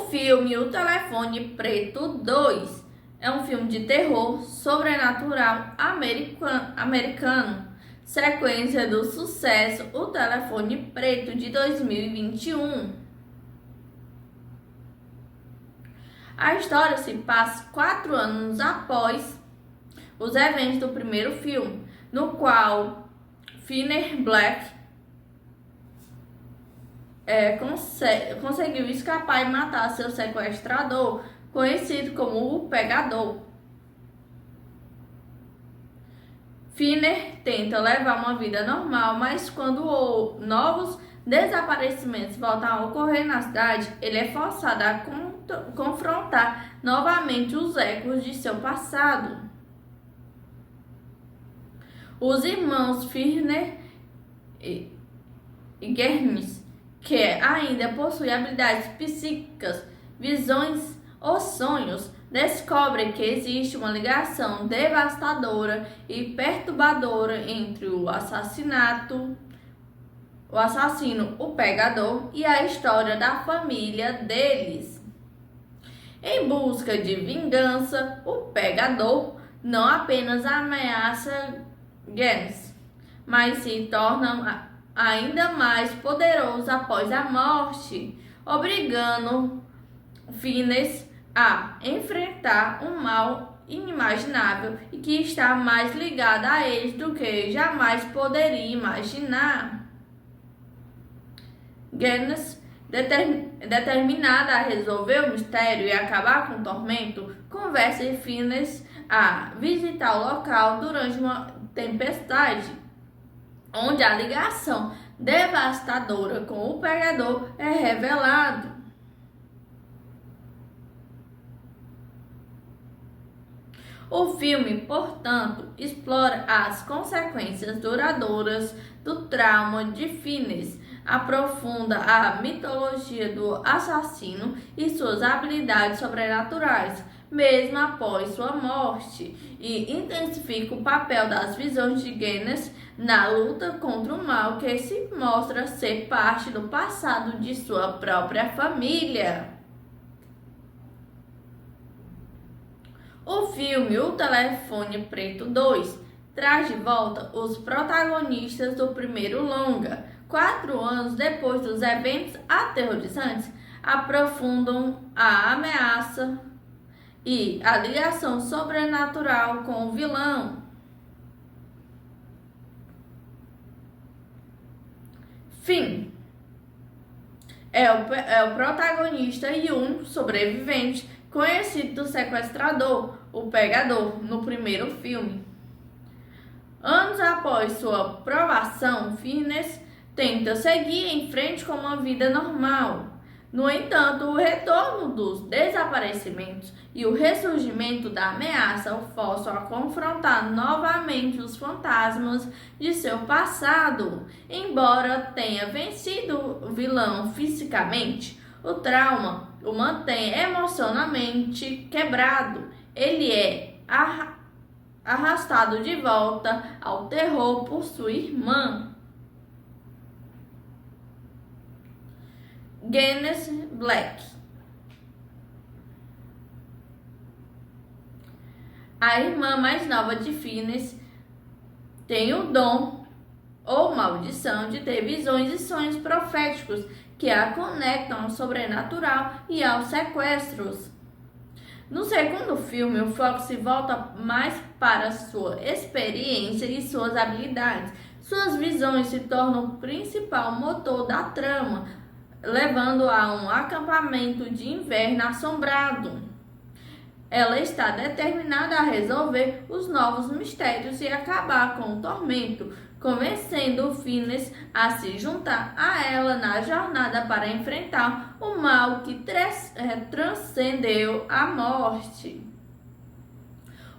filme O Telefone Preto 2 é um filme de terror sobrenatural americano, sequência do sucesso O Telefone Preto de 2021. A história se passa 4 anos após os eventos do primeiro filme, no qual Fiennes Black conseguiu escapar e matar seu sequestrador, conhecido como o Pegador. Fiennes tenta levar uma vida normal, mas quando novos desaparecimentos voltam a ocorrer na cidade, ele é forçado a confrontar novamente os ecos de seu passado. Os irmãos Fiennes e Gernitz, que ainda possuem habilidades psíquicas, visões ou sonhos, descobrem que existe uma ligação devastadora e perturbadora entre o assassino, o Pegador, e a história da família deles. Em busca de vingança, o Pegador não apenas ameaça Gernitz, mas se torna ainda mais poderoso após a morte, obrigando Fiennes a enfrentar um mal inimaginável e que está mais ligado a eles do que jamais poderia imaginar. Gernitz, determinada a resolver o mistério e acabar com o tormento, convence Fiennes a visitar o local durante uma tempestade, onde a ligação devastadora com o Pegador é revelada. O filme, portanto, explora as consequências duradouras do trauma de Fiennes, aprofunda a mitologia do assassino e suas habilidades sobrenaturais, mesmo após sua morte, e intensifica o papel das visões de Gernitz na luta contra o mal que se mostra ser parte do passado de sua própria família. O filme O Telefone Preto 2 traz de volta os protagonistas do primeiro longa. 4 anos depois dos eventos aterrorizantes, aprofundam a ameaça e a ligação sobrenatural com o vilão. Finn é o protagonista e único sobrevivente conhecido do sequestrador, o Pegador, no primeiro filme. Anos após sua provação, Fiennes tenta seguir em frente com uma vida normal. No entanto, o retorno dos desaparecimentos e o ressurgimento da ameaça o forçam a confrontar novamente os fantasmas de seu passado. Embora tenha vencido o vilão fisicamente, o trauma o mantém emocionalmente quebrado. Ele é arrastado de volta ao terror por sua irmã. Gernitz Black. A irmã mais nova de Fiennes tem o dom ou maldição de ter visões e sonhos proféticos que a conectam ao sobrenatural e aos sequestros. No segundo filme, o foco se volta mais para sua experiência e suas habilidades. Suas visões se tornam o principal motor da trama, levando a um acampamento de inverno assombrado. Ela está determinada a resolver os novos mistérios e acabar com o tormento, convencendo Fiennes a se juntar a ela na jornada para enfrentar o mal que transcendeu a morte.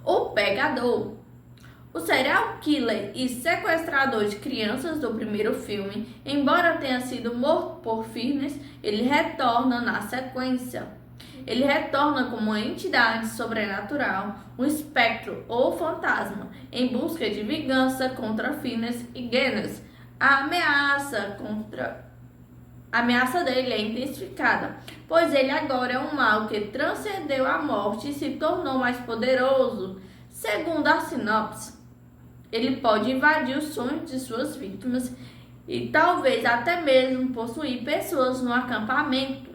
O Pegador. O serial killer e sequestrador de crianças do primeiro filme, embora tenha sido morto por Fiennes, ele retorna na sequência. Ele retorna como uma entidade sobrenatural, um espectro ou fantasma, em busca de vingança contra Fiennes e Gernitz. A ameaça contra A ameaça dele é intensificada, pois ele agora é um mal que transcendeu a morte e se tornou mais poderoso. Segundo a sinopse, ele pode invadir os sonhos de suas vítimas e talvez até mesmo possuir pessoas no acampamento.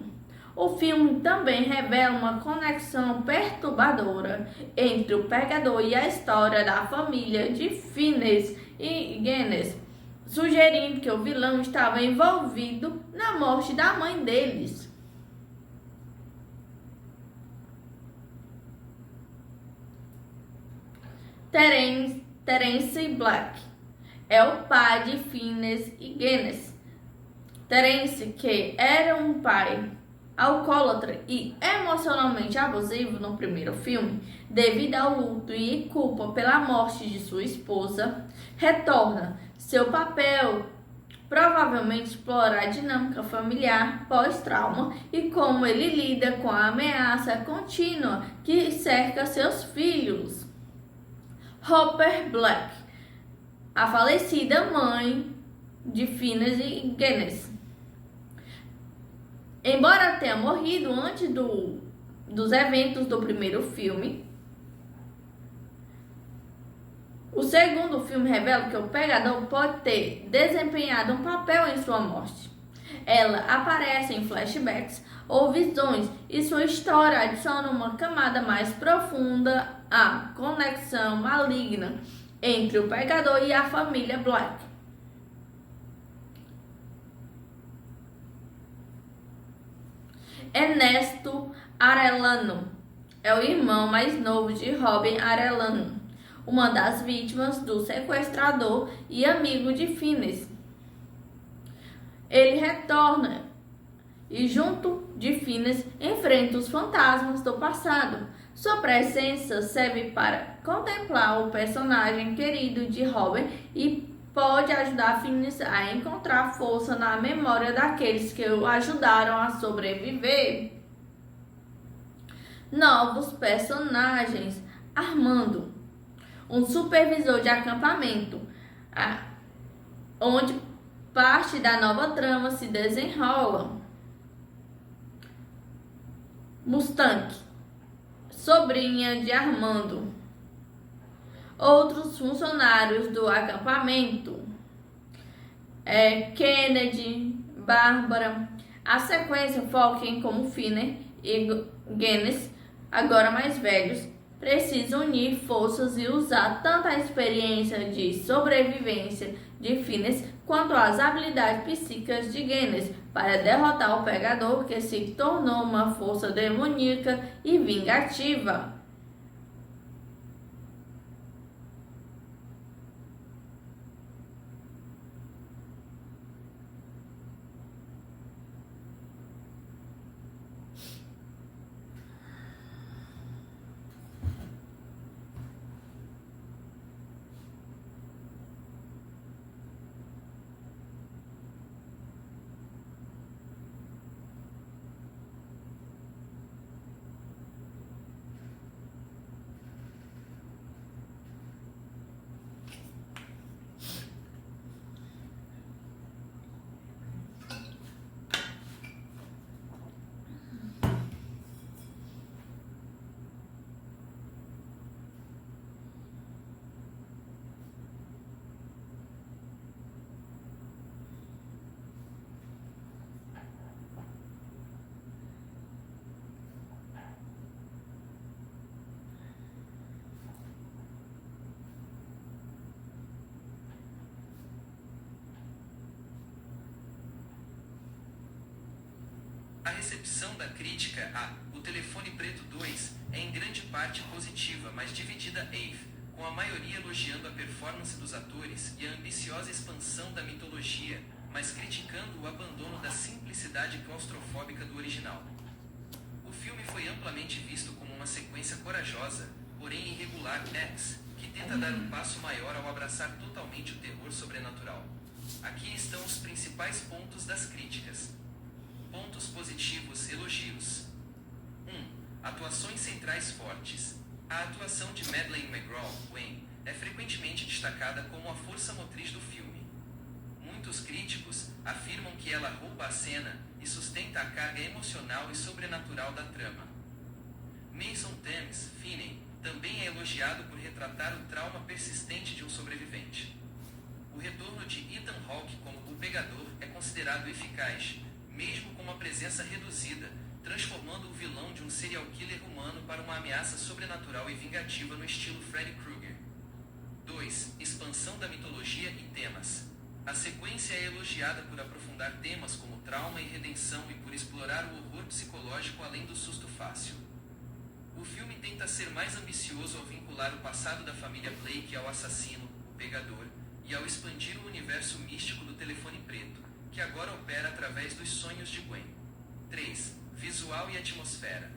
O filme também revela uma conexão perturbadora entre o pegador e a história da família de Fiennes e Genes, sugerindo que o vilão estava envolvido na morte da mãe deles. Terence Black é o pai de Fiennes e Genes. Terence, que era um pai alcoólatra e emocionalmente abusivo no primeiro filme, devido ao luto e culpa pela morte de sua esposa, retorna. Seu papel provavelmente explora a dinâmica familiar pós-trauma e como ele lida com a ameaça contínua que cerca seus filhos. Hopper Black, a falecida mãe de Fiennes e Genes. Embora tenha morrido antes dos eventos do primeiro filme, o segundo filme revela que o pegador pode ter desempenhado um papel em sua morte. Ela aparece em flashbacks ou visões e sua história adiciona uma camada mais profunda à conexão maligna entre o pegador e a família Black. Ernesto Arellano é o irmão mais novo de Robin Arellano, uma das vítimas do sequestrador e amigo de Fiennes. Ele retorna e, junto de Fiennes, enfrenta os fantasmas do passado. Sua presença serve para contemplar o personagem querido de Robin e pode ajudar Fiennes a encontrar força na memória daqueles que o ajudaram a sobreviver. Novos personagens: Armando, um supervisor de acampamento, onde parte da nova trama se desenrola. Mustang, sobrinha de Armando. Outros funcionários do acampamento: Kennedy, Bárbara. A sequência foca em como Fiennes e Genes, agora mais velhos, precisam unir forças e usar tanto a experiência de sobrevivência de Fiennes quanto as habilidades psíquicas de Genes para derrotar o pegador, que se tornou uma força demoníaca e vingativa. A recepção da crítica a O Telefone Preto 2 é em grande parte positiva, mas dividida com a maioria elogiando a performance dos atores e a ambiciosa expansão da mitologia, mas criticando o abandono da simplicidade claustrofóbica do original. O filme foi amplamente visto como uma sequência corajosa, porém irregular, que tenta dar um passo maior ao abraçar totalmente o terror sobrenatural. Aqui estão os principais pontos das críticas. Pontos positivos: elogios. 1. Atuações centrais fortes. A atuação de Madeleine McGraw, Wayne, é frequentemente destacada como a força motriz do filme. Muitos críticos afirmam que ela rouba a cena e sustenta a carga emocional e sobrenatural da trama. Mason Thames Finney também é elogiado por retratar o trauma persistente de um sobrevivente. O retorno de Ethan Hawke como o Pegador é considerado eficaz, mesmo com uma presença reduzida, transformando o vilão de um serial killer humano para uma ameaça sobrenatural e vingativa no estilo Freddy Krueger. 2. Expansão da mitologia e temas. A sequência é elogiada por aprofundar temas como trauma e redenção e por explorar o horror psicológico além do susto fácil. O filme tenta ser mais ambicioso ao vincular o passado da família Blake ao assassino, o Pegador, e ao expandir o universo místico do telefone preto, que agora opera através dos sonhos de Gwen. 3. Visual e atmosfera.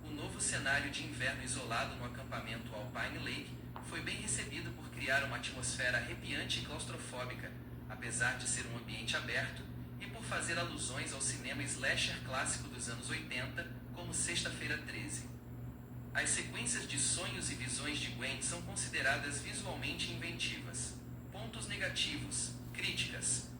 O novo cenário de inverno isolado no acampamento Alpine Lake foi bem recebido por criar uma atmosfera arrepiante e claustrofóbica, apesar de ser um ambiente aberto, e por fazer alusões ao cinema slasher clássico dos anos 80, como Sexta-feira 13. As sequências de sonhos e visões de Gwen são consideradas visualmente inventivas. Pontos negativos. Críticas.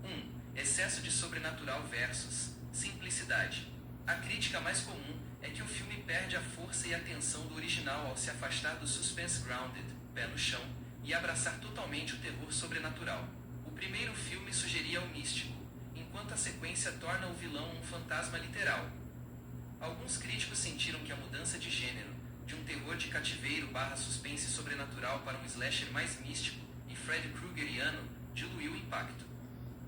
1. Excesso de sobrenatural versus simplicidade. A crítica mais comum é que o filme perde a força e a tensão do original ao se afastar do suspense grounded, pé no chão, e abraçar totalmente o terror sobrenatural. O primeiro filme sugeria o místico, enquanto a sequência torna o vilão um fantasma literal. Alguns críticos sentiram que a mudança de gênero, de um terror de cativeiro / suspense sobrenatural para um slasher mais místico e Freddy Kruegeriano, diluiu o impacto.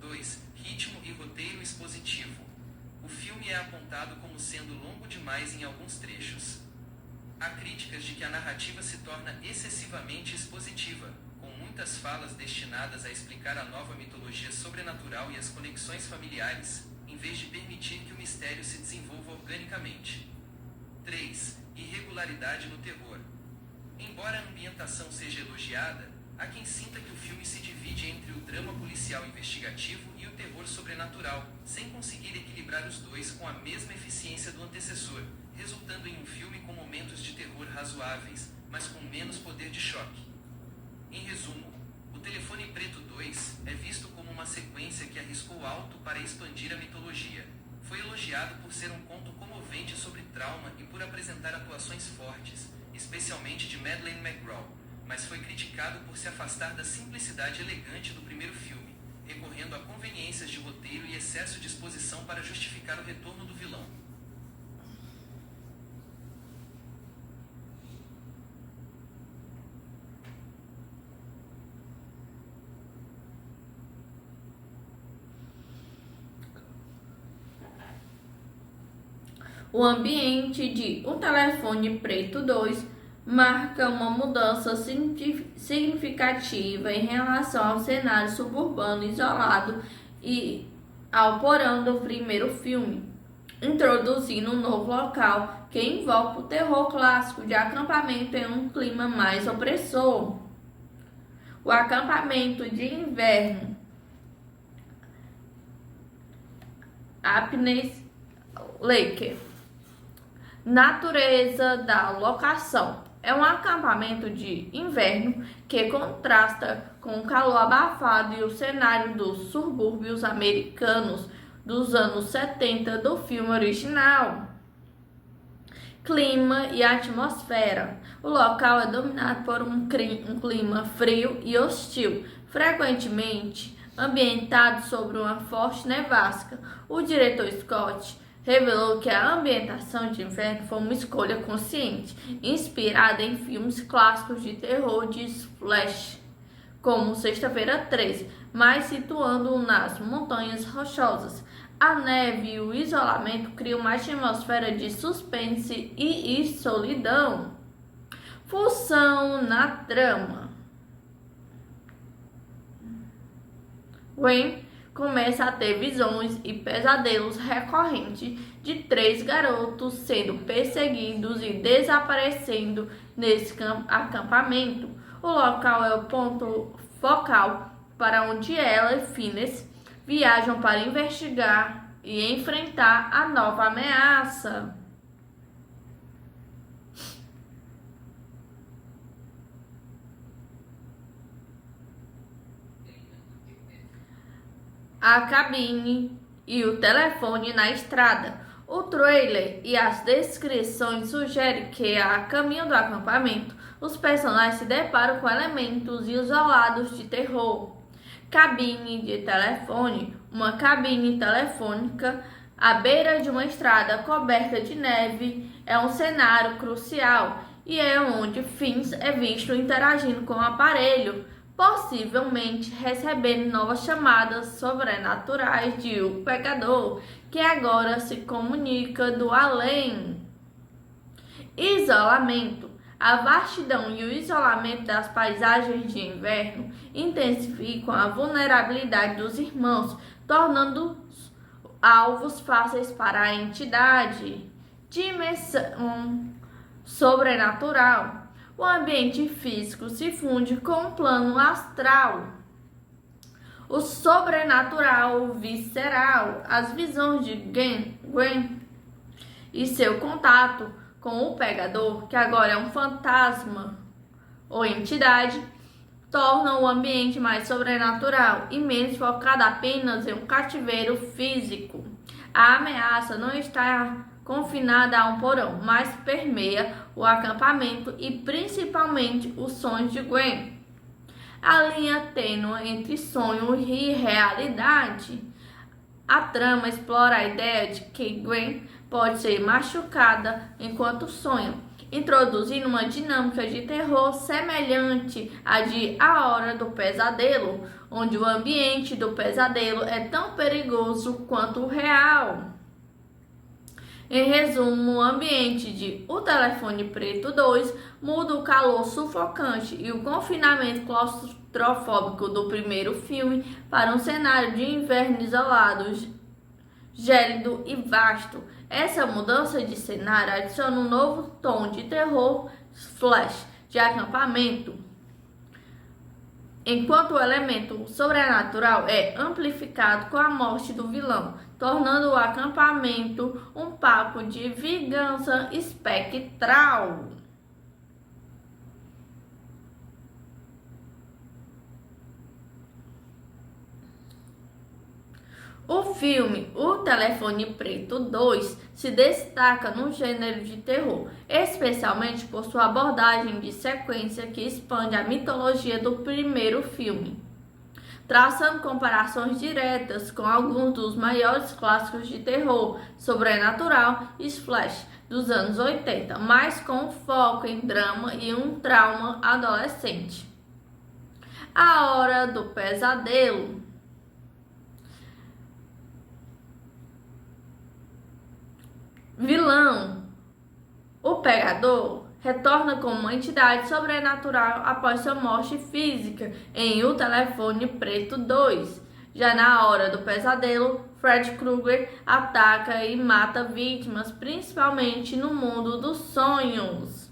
2. Ritmo e roteiro expositivo. O filme é apontado como sendo longo demais em alguns trechos. Há críticas de que a narrativa se torna excessivamente expositiva, com muitas falas destinadas a explicar a nova mitologia sobrenatural e as conexões familiares, em vez de permitir que o mistério se desenvolva organicamente. 3. Irregularidade no terror. Embora a ambientação seja elogiada, há quem sinta que o filme se divide entre o drama policial investigativo e o terror sobrenatural, sem conseguir equilibrar os dois com a mesma eficiência do antecessor, resultando em um filme com momentos de terror razoáveis, mas com menos poder de choque. Em resumo, O Telefone Preto 2 é visto como uma sequência que arriscou alto para expandir a mitologia. Foi elogiado por ser um conto comovente sobre trauma e por apresentar atuações fortes, especialmente de Madeleine McGraw, mas foi criticado por se afastar da simplicidade elegante do primeiro filme, recorrendo a conveniências de roteiro e excesso de exposição para justificar o retorno do vilão. O ambiente de O Telefone Preto 2 marca uma mudança significativa em relação ao cenário suburbano isolado e ao porão do primeiro filme, introduzindo um novo local que envolve o terror clássico de acampamento em um clima mais opressor. O acampamento de inverno Alpine Lake. Natureza da locação. É um acampamento de inverno que contrasta com o calor abafado e o cenário dos subúrbios americanos dos anos 70 do filme original. Clima e atmosfera. O local é dominado por um clima frio e hostil, frequentemente ambientado sobre uma forte nevasca. O diretor Scott revelou que a ambientação de inverno foi uma escolha consciente, inspirada em filmes clássicos de terror de splash, como Sexta-feira 13, mas situando-o nas montanhas rochosas. A neve e o isolamento criam uma atmosfera de suspense e solidão. Função na trama. Gwen começa a ter visões e pesadelos recorrentes de 3 garotos sendo perseguidos e desaparecendo nesse acampamento. O local é o ponto focal para onde ela e Fiennes viajam para investigar e enfrentar a nova ameaça. a cabine e o telefone na estrada. O trailer e as descrições sugerem que, a caminho do acampamento, os personagens se deparam com elementos isolados de terror. Cabine de telefone. Uma cabine telefônica à beira de uma estrada coberta de neve é um cenário crucial e é onde Fiennes é visto interagindo com o aparelho, possivelmente recebendo novas chamadas sobrenaturais de O Pegador, que agora se comunica do além. Isolamento. A vastidão e o isolamento das paisagens de inverno intensificam a vulnerabilidade dos irmãos, tornando-os alvos fáceis para a entidade. Dimensão sobrenatural. O ambiente físico se funde com o plano astral. O sobrenatural visceral. As visões de Gwen e seu contato com o Pegador, que agora é um fantasma ou entidade, tornam o ambiente mais sobrenatural e menos focado apenas em um cativeiro físico. A ameaça não está confinada a um porão, mas permeia o acampamento e principalmente os sonhos de Gwen. A linha tênue entre sonho e realidade. A trama explora a ideia de que Gwen pode ser machucada enquanto sonha, introduzindo uma dinâmica de terror semelhante à de A Hora do Pesadelo, onde o ambiente do pesadelo é tão perigoso quanto o real. Em resumo, o ambiente de O Telefone Preto 2 muda o calor sufocante e o confinamento claustrofóbico do primeiro filme para um cenário de inverno isolado, gélido e vasto. Essa mudança de cenário adiciona um novo tom de terror flash de acampamento, enquanto o elemento sobrenatural é amplificado com a morte do vilão, tornando o acampamento um papo de vingança espectral. O filme O Telefone Preto 2 se destaca no gênero de terror, especialmente por sua abordagem de sequência que expande a mitologia do primeiro filme, traçando comparações diretas com alguns dos maiores clássicos de terror sobrenatural e splash dos anos 80, mas com foco em drama e um trauma adolescente. A Hora do Pesadelo. Vilão. O Pegador retorna como uma entidade sobrenatural após sua morte física em O Telefone Preto 2. Já na Hora do Pesadelo, Fred Krueger ataca e mata vítimas, principalmente no mundo dos sonhos.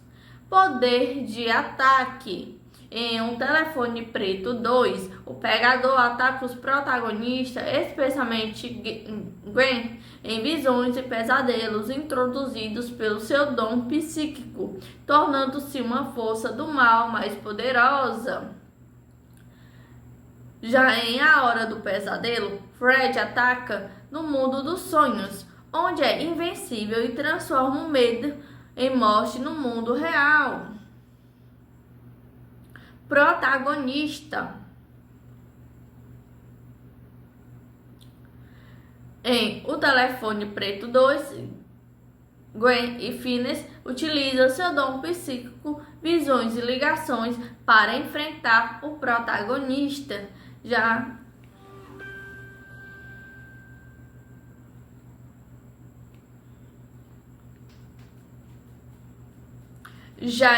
Poder de ataque. Em Um Telefone Preto 2, o Pegador ataca os protagonistas, especialmente Gwen, em visões e pesadelos introduzidos pelo seu dom psíquico, tornando-se uma força do mal mais poderosa. Já em A Hora do Pesadelo, Fred ataca no mundo dos sonhos, onde é invencível e transforma o medo em morte no mundo real. Protagonista. Em O Telefone Preto 2, Gwen e Fiennes utilizam seu dom psíquico, visões e ligações para enfrentar o protagonista. Já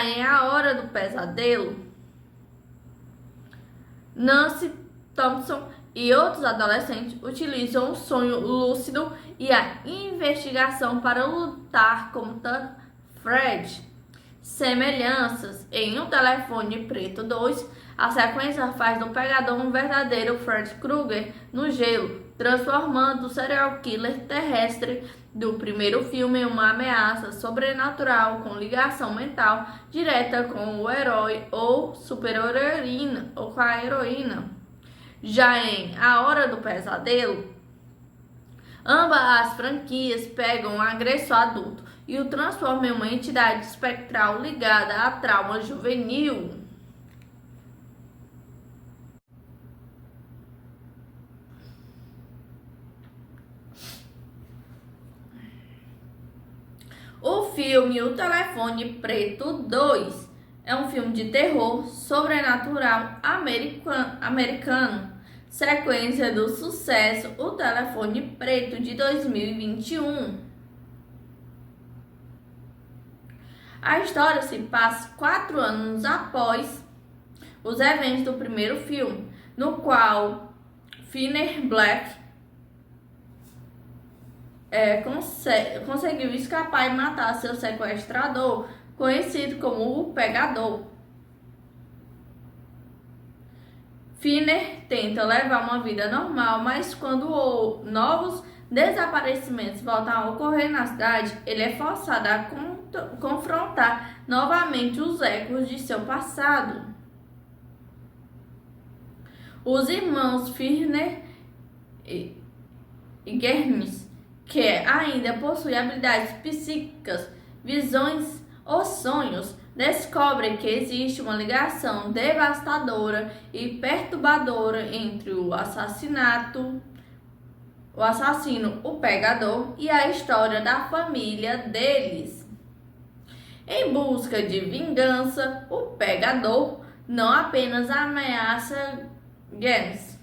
em A Hora do Pesadelo, Nancy Thompson e outros adolescentes utilizam o sonho lúcido e a investigação para lutar contra Fred. Semelhanças. Em Um Telefone Preto 2, a sequência faz do Pegador um verdadeiro Fred Krueger no gelo, transformando o serial killer terrestre do primeiro filme em uma ameaça sobrenatural com ligação mental direta com o herói ou super-heroína ou com a heroína. Já em A Hora do Pesadelo, ambas as franquias pegam um agressor adulto e o transformam em uma entidade espectral ligada a trauma juvenil. O filme O Telefone Preto 2 é um filme de terror sobrenatural americano, sequência do sucesso O Telefone Preto de 2021. A história se passa 4 anos após os eventos do primeiro filme, no qual Finney Black conseguiu escapar e matar seu sequestrador, conhecido como o Pegador. Finney tenta levar uma vida normal, mas quando novos desaparecimentos voltam a ocorrer na cidade, ele é forçado a confrontar novamente os ecos de seu passado. Os irmãos Finney e Germes, que ainda possui habilidades psíquicas, visões ou sonhos, descobrem que existe uma ligação devastadora e perturbadora entre o assassino, o Pegador, e a história da família deles. Em busca de vingança, o Pegador não apenas ameaça James,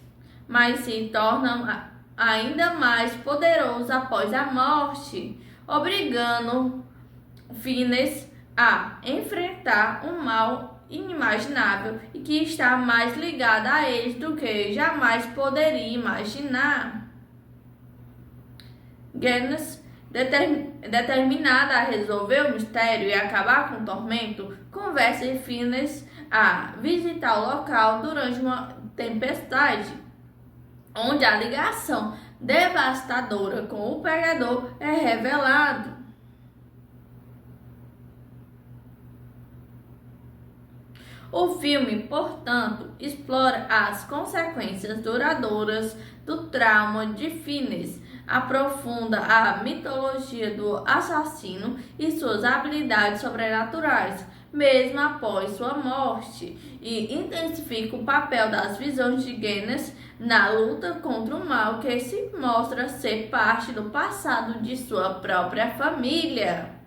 mas se torna ainda mais poderoso após a morte, obrigando Finney a enfrentar um mal inimaginável e que está mais ligado a eles do que jamais poderia imaginar. James, determinada a resolver o mistério e acabar com o tormento, convence Finney a visitar o local durante uma tempestade, onde a ligação devastadora com o Pegador é revelado. O filme, portanto, explora as consequências duradouras do trauma de Finney, aprofunda a mitologia do assassino e suas habilidades sobrenaturais, mesmo após sua morte, e intensifica o papel das visões de Guinness na luta contra o mal que se mostra ser parte do passado de sua própria família.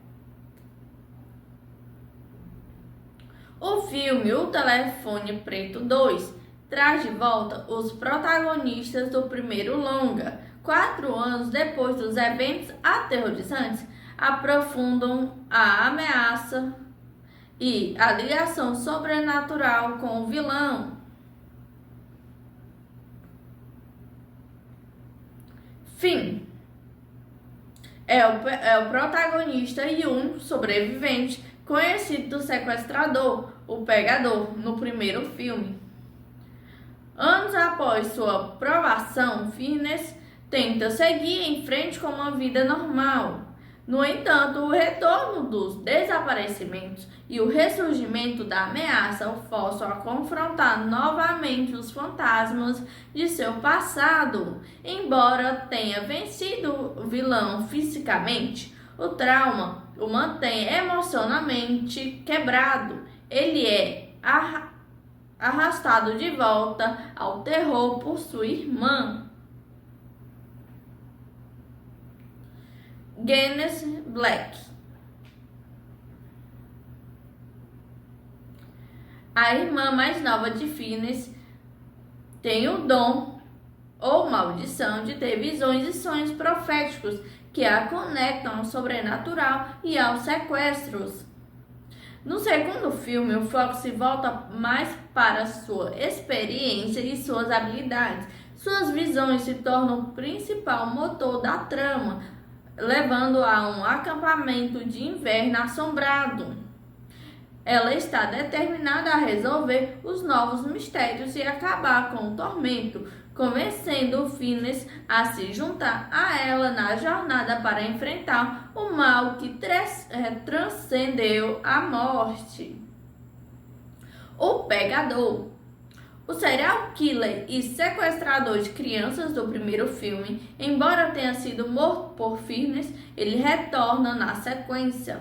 O filme O Telefone Preto 2 traz de volta os protagonistas do primeiro longa. 4 anos depois dos eventos aterrorizantes, aprofundam a ameaça e a ligação sobrenatural com o vilão. Finn é o protagonista e um sobrevivente conhecido do sequestrador, o Pegador, no primeiro filme. Anos após sua provação, Finney tenta seguir em frente com uma vida normal. No entanto, o retorno dos desaparecimentos e o ressurgimento da ameaça o forçam a confrontar novamente os fantasmas de seu passado. Embora tenha vencido o vilão fisicamente, o trauma o mantém emocionalmente quebrado. Ele é arrastado de volta ao terror por sua irmã. Guinness Black. A irmã mais nova de Finney tem o dom ou maldição de ter visões e sonhos proféticos que a conectam ao sobrenatural e aos sequestros. No segundo filme, o foco se volta mais para sua experiência e suas habilidades. Suas visões se tornam o principal motor da trama, levando a um acampamento de inverno assombrado. Ela está determinada a resolver os novos mistérios e acabar com o tormento, convencendo o Finney a se juntar a ela na jornada para enfrentar o mal que transcendeu a morte. O Pegador. O serial killer e sequestrador de crianças do primeiro filme, embora tenha sido morto por Fiennes, ele retorna na sequência.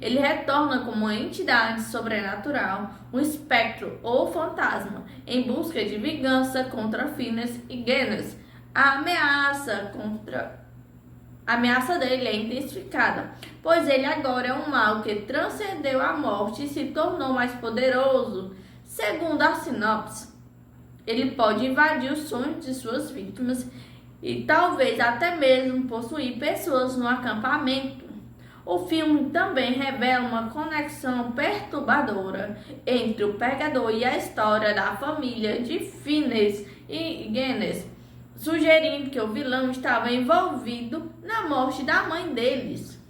Ele retorna como uma entidade sobrenatural, um espectro ou fantasma, em busca de vingança contra Fiennes e Genis. A ameaça dele é intensificada, pois ele agora é um mal que transcendeu a morte e se tornou mais poderoso. Segundo a sinopse, ele pode invadir os sonhos de suas vítimas e talvez até mesmo possuir pessoas no acampamento. O filme também revela uma conexão perturbadora entre o pegador e a história da família de Fiennes e Genis, sugerindo que o vilão estava envolvido na morte da mãe deles.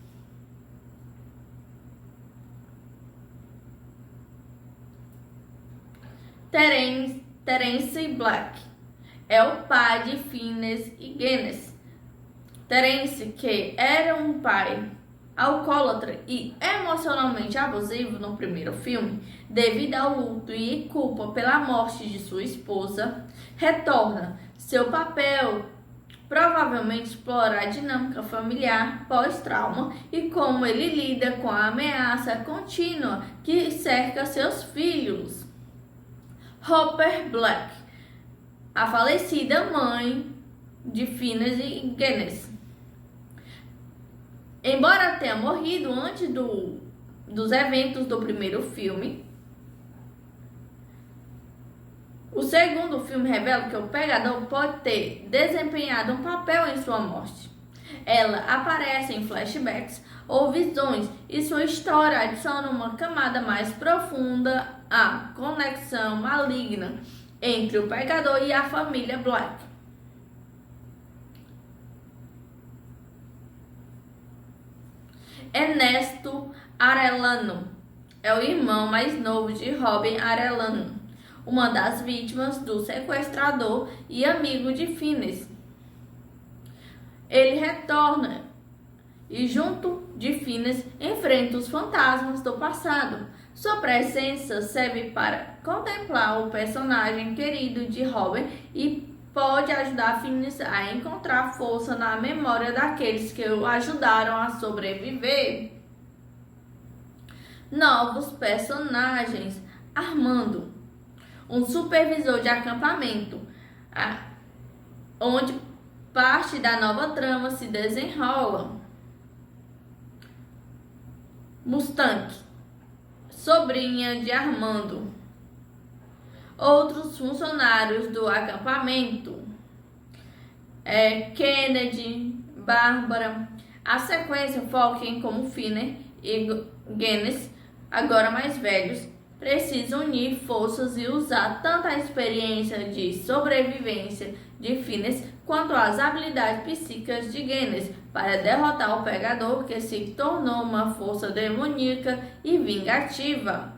Terence Black é o pai de Fiennes e Genis. Terence, que era um pai alcoólatra e emocionalmente abusivo no primeiro filme, devido ao luto e culpa pela morte de sua esposa, retorna. Seu papel provavelmente explora a dinâmica familiar pós-trauma e como ele lida com a ameaça contínua que cerca seus filhos. Hopper Black, a falecida mãe de Fiennes e Genis. Embora tenha morrido antes dos eventos do primeiro filme, o segundo filme revela que o pegador pode ter desempenhado um papel em sua morte. Ela aparece em flashbacks ou visões e sua história adiciona uma camada mais profunda à conexão maligna entre o pegador e a família Black. Ernesto Arellano é o irmão mais novo de Robin Arellano, uma das vítimas do sequestrador e amigo de Fiennes. Ele retorna e, junto de Fiennes, enfrenta os fantasmas do passado. Sua presença serve para contemplar o personagem querido de Robin e pode ajudar Fiennes a encontrar força na memória daqueles que o ajudaram a sobreviver. Novos personagens: Armando, um supervisor de acampamento, onde parte da nova trama se desenrola. Mustang, sobrinha de Armando. Outros funcionários do acampamento: Kennedy, Bárbara. A sequência foca em como Fiennes e Genis, agora mais velhos, precisam unir forças e usar tanto a experiência de sobrevivência de Fiennes quanto as habilidades psíquicas de Genis para derrotar o pegador, que se tornou uma força demoníaca e vingativa.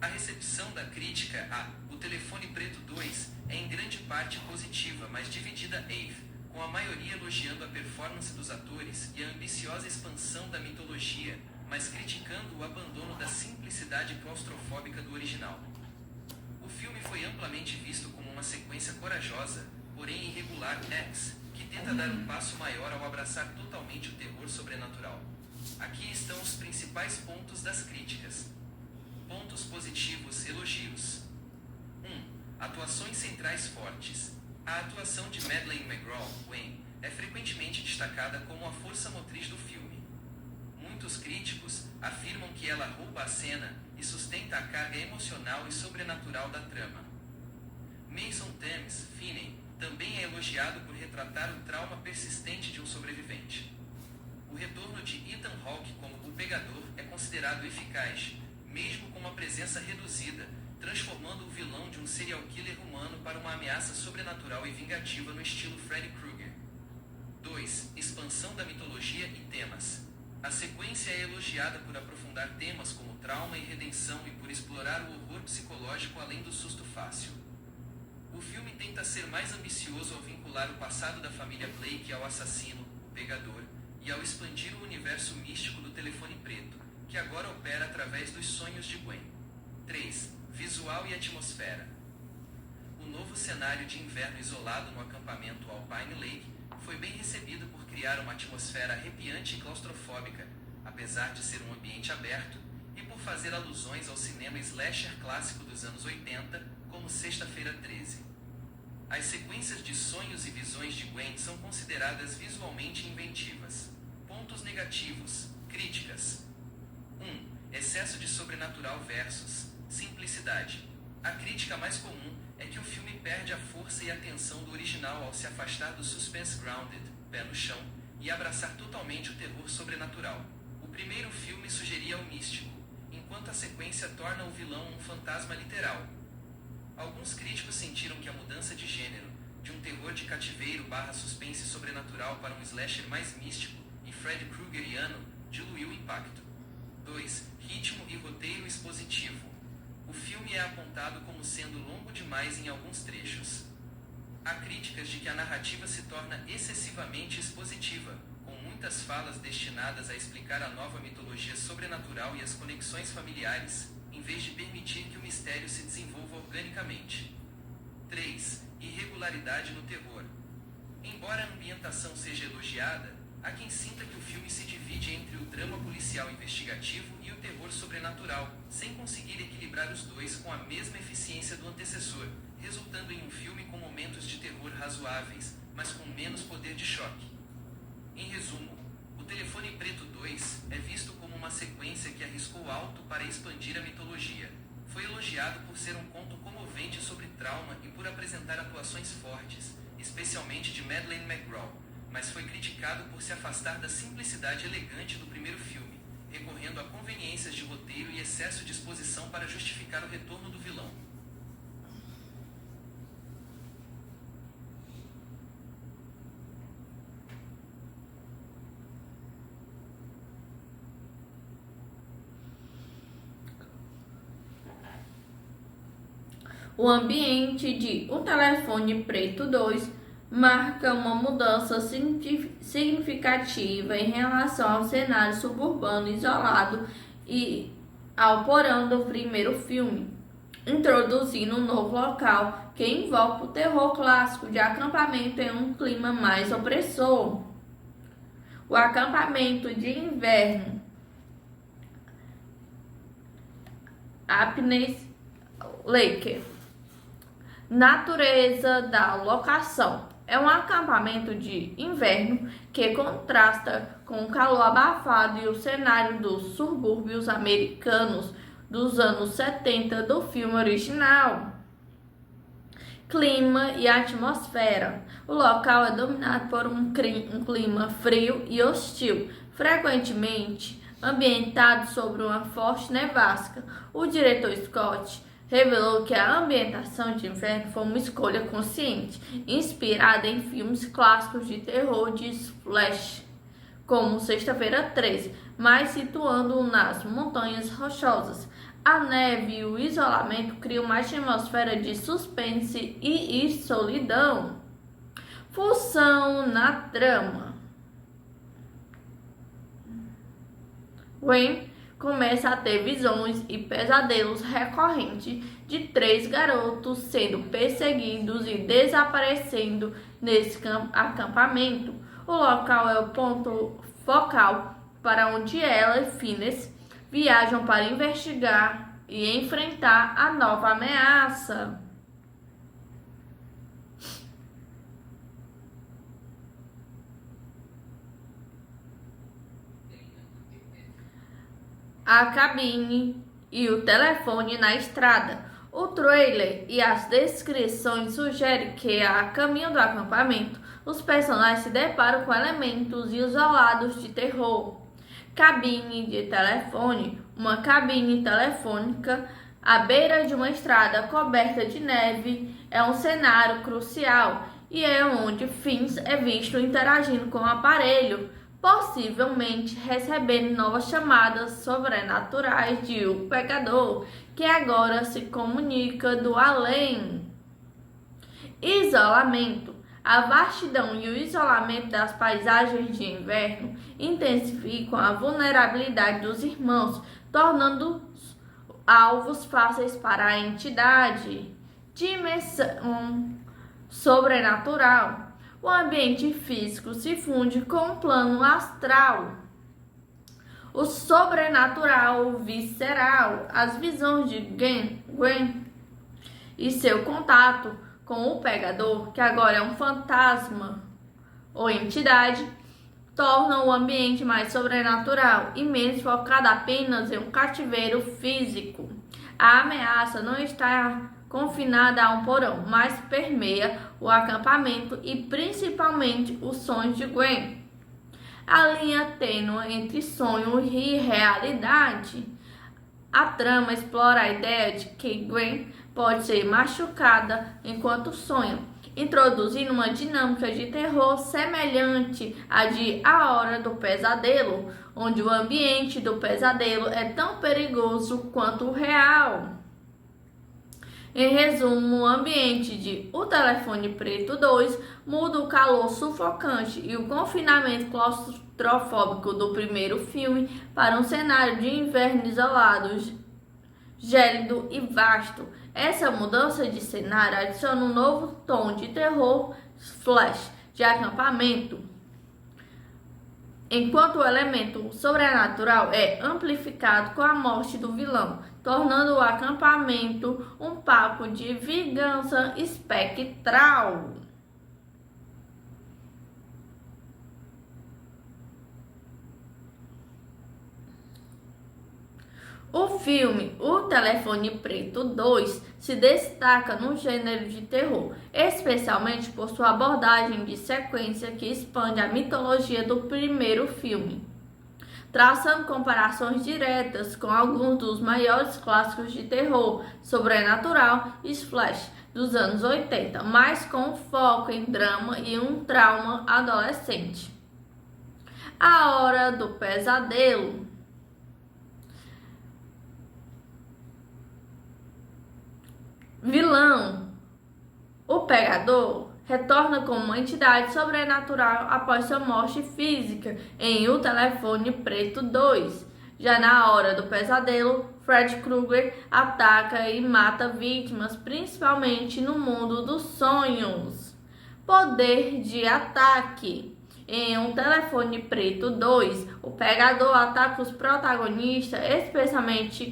A recepção da crítica a O Telefone Preto 2 é em grande parte positiva, mas dividida com a maioria elogiando a performance dos atores e a ambiciosa expansão da mitologia, mas criticando o abandono da simplicidade claustrofóbica do original. O filme foi amplamente visto como uma sequência corajosa, porém irregular, que tenta dar um passo maior ao abraçar totalmente o terror sobrenatural. Aqui estão os principais pontos das críticas. Pontos positivos, elogios. 1. Atuações centrais fortes. A atuação de Madeleine McGraw, Gwen, é frequentemente destacada como a força motriz do filme. Muitos críticos afirmam que ela rouba a cena e sustenta a carga emocional e sobrenatural da trama. Mason Thames, Finney, também é elogiado por retratar o trauma persistente de um sobrevivente. O retorno de Ethan Hawke como o Pegador é considerado eficaz, mesmo com uma presença reduzida, transformando o vilão de um serial killer humano para uma ameaça sobrenatural e vingativa no estilo Freddy Krueger. 2. Expansão da mitologia e temas. A sequência é elogiada por aprofundar temas como trauma e redenção e por explorar o horror psicológico além do susto fácil. O filme tenta ser mais ambicioso ao vincular o passado da família Blake ao assassino, o Pegador, e ao expandir o universo místico do telefone preto, que agora opera através dos sonhos de Gwen. 3. Visual e atmosfera. O novo cenário de inverno isolado no acampamento Alpine Lake foi bem recebido por criar uma atmosfera arrepiante e claustrofóbica, apesar de ser um ambiente aberto, e por fazer alusões ao cinema slasher clássico dos anos 80, como Sexta-feira 13. As sequências de sonhos e visões de Gwen são consideradas visualmente inventivas. Pontos negativos. Críticas. 1. Excesso de sobrenatural versus simplicidade. A crítica mais comum é que o filme perde a força e a tensão do original ao se afastar do suspense grounded, pé no chão, e abraçar totalmente o terror sobrenatural. O primeiro filme sugeria o místico, enquanto a sequência torna o vilão um fantasma literal. Alguns críticos sentiram que a mudança de gênero, de um terror de cativeiro / suspense sobrenatural para um slasher mais místico e Freddy Kruegeriano, diluiu o impacto. 2. Ritmo e roteiro expositivo. O filme é apontado como sendo longo demais em alguns trechos. Há críticas de que a narrativa se torna excessivamente expositiva, com muitas falas destinadas a explicar a nova mitologia sobrenatural e as conexões familiares, em vez de permitir que o mistério se desenvolva organicamente. 3. Irregularidade no terror. Embora a ambientação seja elogiada, há quem sinta que o filme se divide entre o drama policial investigativo e o terror sobrenatural, sem conseguir equilibrar os dois com a mesma eficiência do antecessor, resultando em um filme com momentos de terror razoáveis, mas com menos poder de choque. Em resumo, O Telefone Preto 2 é visto como uma sequência que arriscou alto para expandir a mitologia. Foi elogiado por ser um conto comovente sobre trauma e por apresentar atuações fortes, especialmente de Madeleine McGraw, mas foi criticado por se afastar da simplicidade elegante do primeiro filme, recorrendo a conveniências de roteiro e excesso de exposição para justificar o retorno do vilão. O ambiente de O Telefone Preto 2 marca uma mudança significativa em relação ao cenário suburbano isolado e ao porão do primeiro filme, introduzindo um novo local que invoca o terror clássico de acampamento em um clima mais opressor. O acampamento de inverno Alpine Lake. Natureza da locação. É um acampamento de inverno que contrasta com o calor abafado e o cenário dos subúrbios americanos dos anos 70 do filme original. Clima e atmosfera. O local é dominado por um clima frio e hostil, frequentemente ambientado sobre uma forte nevasca. O diretor Scott revelou que a ambientação de inverno foi uma escolha consciente, inspirada em filmes clássicos de terror de splash, como Sexta-feira 13, mas situando-o nas montanhas rochosas. A neve e o isolamento criam uma atmosfera de suspense e solidão. Função na trama. Gwen começa a ter visões e pesadelos recorrentes de 3 garotos sendo perseguidos e desaparecendo nesse acampamento. O local é o ponto focal para onde ela e Phineas viajam para investigar e enfrentar a nova ameaça. A cabine e o telefone na estrada. O trailer e as descrições sugerem que, a caminho do acampamento, os personagens se deparam com elementos isolados de terror. Cabine de telefone. Uma cabine telefônica à beira de uma estrada coberta de neve é um cenário crucial e é onde Finn's é visto interagindo com o aparelho, possivelmente recebendo novas chamadas sobrenaturais de O Pegador, que agora se comunica do além. Isolamento. A vastidão e o isolamento das paisagens de inverno intensificam a vulnerabilidade dos irmãos, tornando-os alvos fáceis para a entidade. Dimensão sobrenatural. O ambiente físico se funde com o plano astral. O sobrenatural visceral. As visões de Gwen e seu contato com o Pegador, que agora é um fantasma ou entidade, tornam o ambiente mais sobrenatural e menos focado apenas em um cativeiro físico. A ameaça não está confinada a um porão, mas permeia o acampamento e principalmente os sonhos de Gwen. A linha tênue entre sonho e realidade. A trama explora a ideia de que Gwen pode ser machucada enquanto sonha, introduzindo uma dinâmica de terror semelhante à de A Hora do Pesadelo, onde o ambiente do pesadelo é tão perigoso quanto o real. Em resumo, o ambiente de O Telefone Preto 2 muda o calor sufocante e o confinamento claustrofóbico do primeiro filme para um cenário de inverno isolado, gélido e vasto. Essa mudança de cenário adiciona um novo tom de terror flash de acampamento, enquanto o elemento sobrenatural é amplificado com a morte do vilão, tornando o acampamento um papo de vingança espectral. O filme O Telefone Preto 2 se destaca no gênero de terror, especialmente por sua abordagem de sequência que expande a mitologia do primeiro filme, traçando comparações diretas com alguns dos maiores clássicos de terror sobrenatural e splash dos anos 80, mas com foco em drama e um trauma adolescente. A Hora do Pesadelo. Vilão. O Pegador retorna como uma entidade sobrenatural após sua morte física em O Telefone Preto 2. Já na Hora do Pesadelo, Fred Krueger ataca e mata vítimas, principalmente no mundo dos sonhos. Poder de ataque. Em Um Telefone Preto 2, o Pegador ataca os protagonistas, especialmente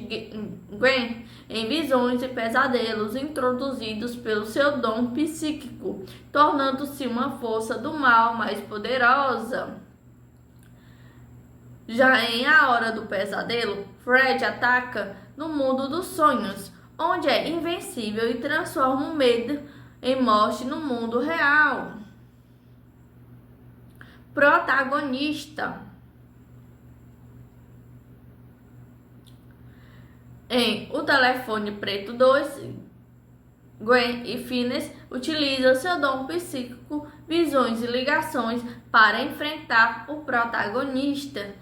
Gwen, em visões e pesadelos introduzidos pelo seu dom psíquico, tornando-se uma força do mal mais poderosa. Já em A Hora do Pesadelo, Fred ataca no mundo dos sonhos, onde é invencível e transforma o medo em morte no mundo real. Protagonista. Em O Telefone Preto 2, Gwen e Phineas utilizam seu dom psíquico, visões e ligações para enfrentar o protagonista.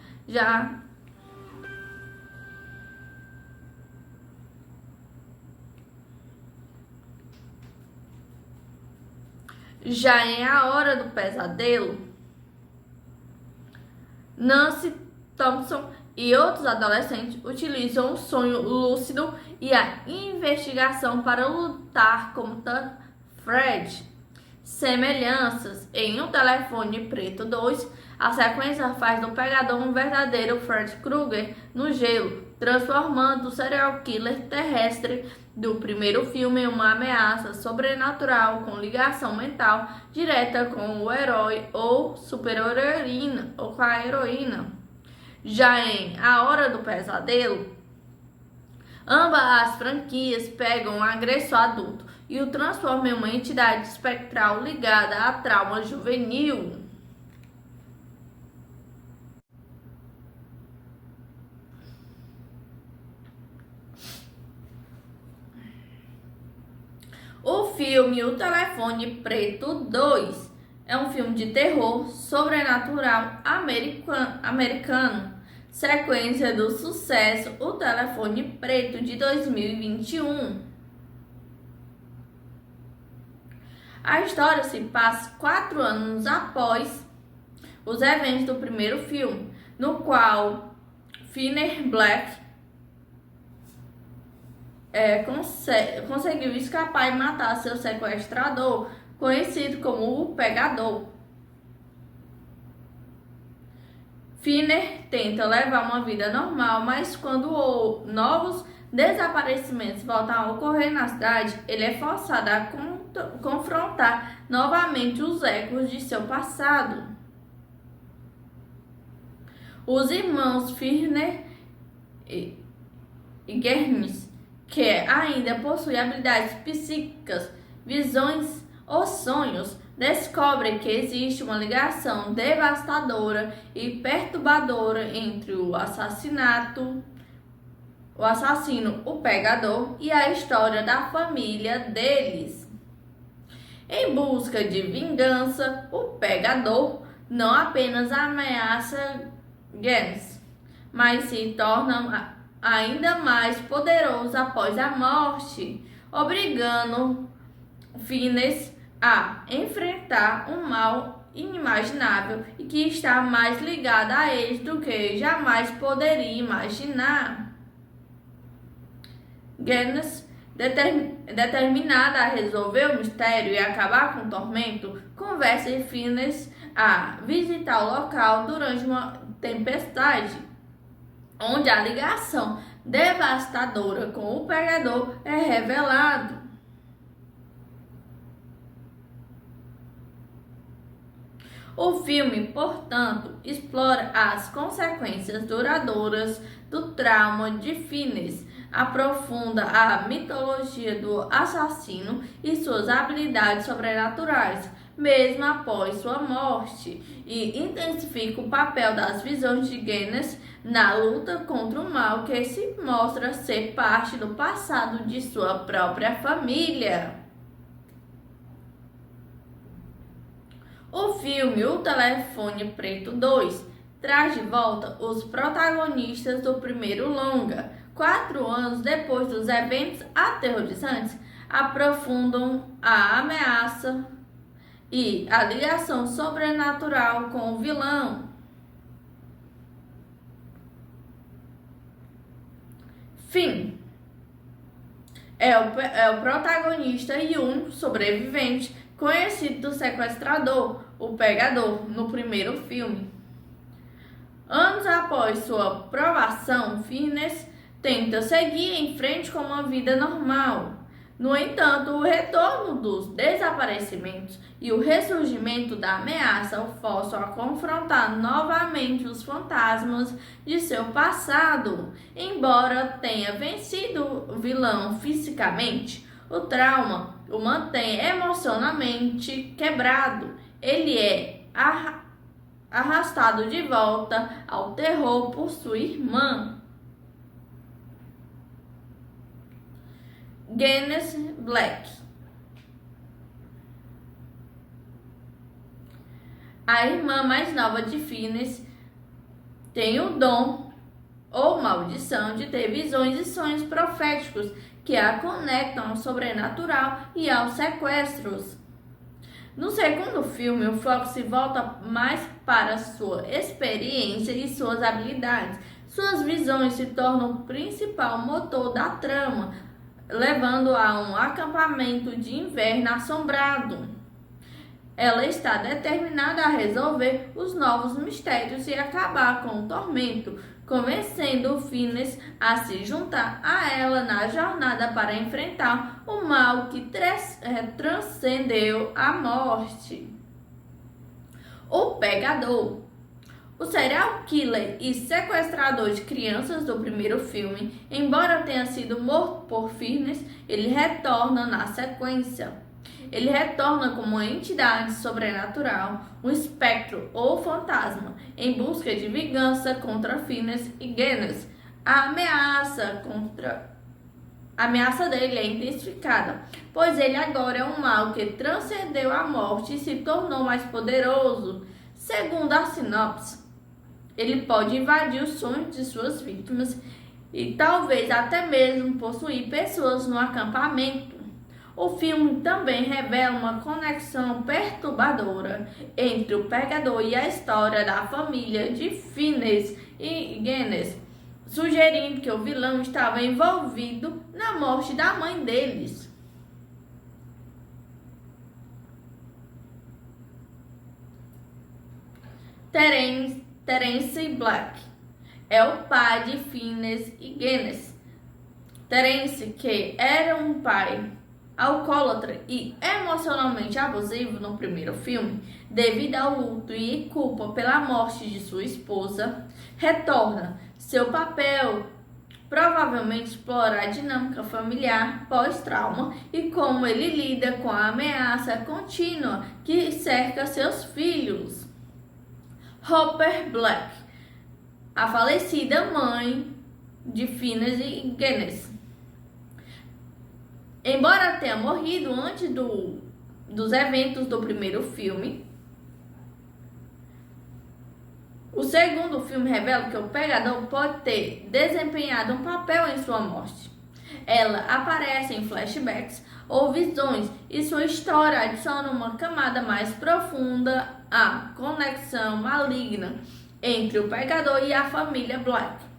Já em A Hora do Pesadelo, Nancy Thompson e outros adolescentes utilizam o sonho lúcido e a investigação para lutar contra Fred. Semelhanças em O Telefone Preto 2, a sequência faz do pegador um verdadeiro Fred Krueger no gelo, transformando o serial killer terrestre do primeiro filme em uma ameaça sobrenatural com ligação mental direta com o herói ou super-heroína ou com a heroína. Já em A Hora do Pesadelo, ambas as franquias pegam um agressor adulto e o transformam em uma entidade espectral ligada a trauma juvenil. O filme O Telefone Preto 2 é um filme de terror sobrenatural americano, sequência do sucesso O Telefone Preto de 2021. A história se passa 4 anos após os eventos do primeiro filme, no qual Finney Black conseguiu escapar e matar seu sequestrador, conhecido como o Pegador. Finney tenta levar uma vida normal, mas quando novos desaparecimentos voltam a ocorrer na cidade, ele é forçado a confrontar novamente os ecos de seu passado. Os irmãos Finney e Germes, que ainda possui habilidades psíquicas, visões ou sonhos, descobrem que existe uma ligação devastadora e perturbadora entre o assassino, o Pegador, e a história da família deles. Em busca de vingança, o Pegador não apenas ameaça Gens, mas se torna ainda mais poderoso após a morte, obrigando Finney a enfrentar um mal inimaginável e que está mais ligado a eles do que jamais poderia imaginar. Gens, determinada a resolver o mistério e acabar com o tormento, convence Finney a visitar o local durante uma tempestade, onde a ligação devastadora com o Pegador é revelado. O filme, portanto, explora as consequências duradouras do trauma de Finney, aprofunda a mitologia do assassino e suas habilidades sobrenaturais, mesmo após sua morte, e intensifica o papel das visões de Gens na luta contra o mal que se mostra ser parte do passado de sua própria família. O filme O Telefone Preto 2 traz de volta os protagonistas do primeiro longa. 4 anos depois dos eventos aterrorizantes, aprofundam a ameaça e a ligação sobrenatural com o vilão. Finn é o protagonista e um sobrevivente conhecido do sequestrador, o Pegador, no primeiro filme. Anos após sua provação, Finney tenta seguir em frente com uma vida normal. No entanto, o retorno dos desaparecimentos e o ressurgimento da ameaça o forçam a confrontar novamente os fantasmas de seu passado. Embora tenha vencido o vilão fisicamente, o trauma o mantém emocionalmente quebrado. Ele é arrastado de volta ao terror por sua irmã. Gens Black. A irmã mais nova de Finney tem o dom ou maldição de ter visões e sonhos proféticos que a conectam ao sobrenatural e aos sequestros. No segundo filme, o foco se volta mais para sua experiência e suas habilidades. Suas visões se tornam o principal motor da trama, levando a um acampamento de inverno assombrado. Ela está determinada a resolver os novos mistérios e acabar com o tormento, convencendo Phineas a se juntar a ela na jornada para enfrentar o mal que transcendeu a morte. O Pegador. O serial killer e sequestrador de crianças do primeiro filme, embora tenha sido morto por Phineas, ele retorna na sequência. Ele retorna como uma entidade sobrenatural, um espectro ou fantasma, em busca de vingança contra Phineas e Genis. A ameaça dele é intensificada, pois ele agora é um mal que transcendeu a morte e se tornou mais poderoso. Segundo a sinopse, ele pode invadir os sonhos de suas vítimas e talvez até mesmo possuir pessoas no acampamento. O filme também revela uma conexão perturbadora entre o Pegador e a história da família de Phineas e Genis, sugerindo que o vilão estava envolvido na morte da mãe deles. Terence Black é o pai de Phineas e Genis. Terence, que era um pai alcoólatra e emocionalmente abusivo no primeiro filme, devido ao luto e culpa pela morte de sua esposa, retorna. Seu papel provavelmente explora a dinâmica familiar pós-trauma e como ele lida com a ameaça contínua que cerca seus filhos. Hopper Black, a falecida mãe de Phineas e Genis. Embora tenha morrido antes dos eventos do primeiro filme, o segundo filme revela que o Pegador pode ter desempenhado um papel em sua morte. Ela aparece em flashbacks ou visões e sua história adiciona uma camada mais profunda à conexão maligna entre o Pegador e a família Black.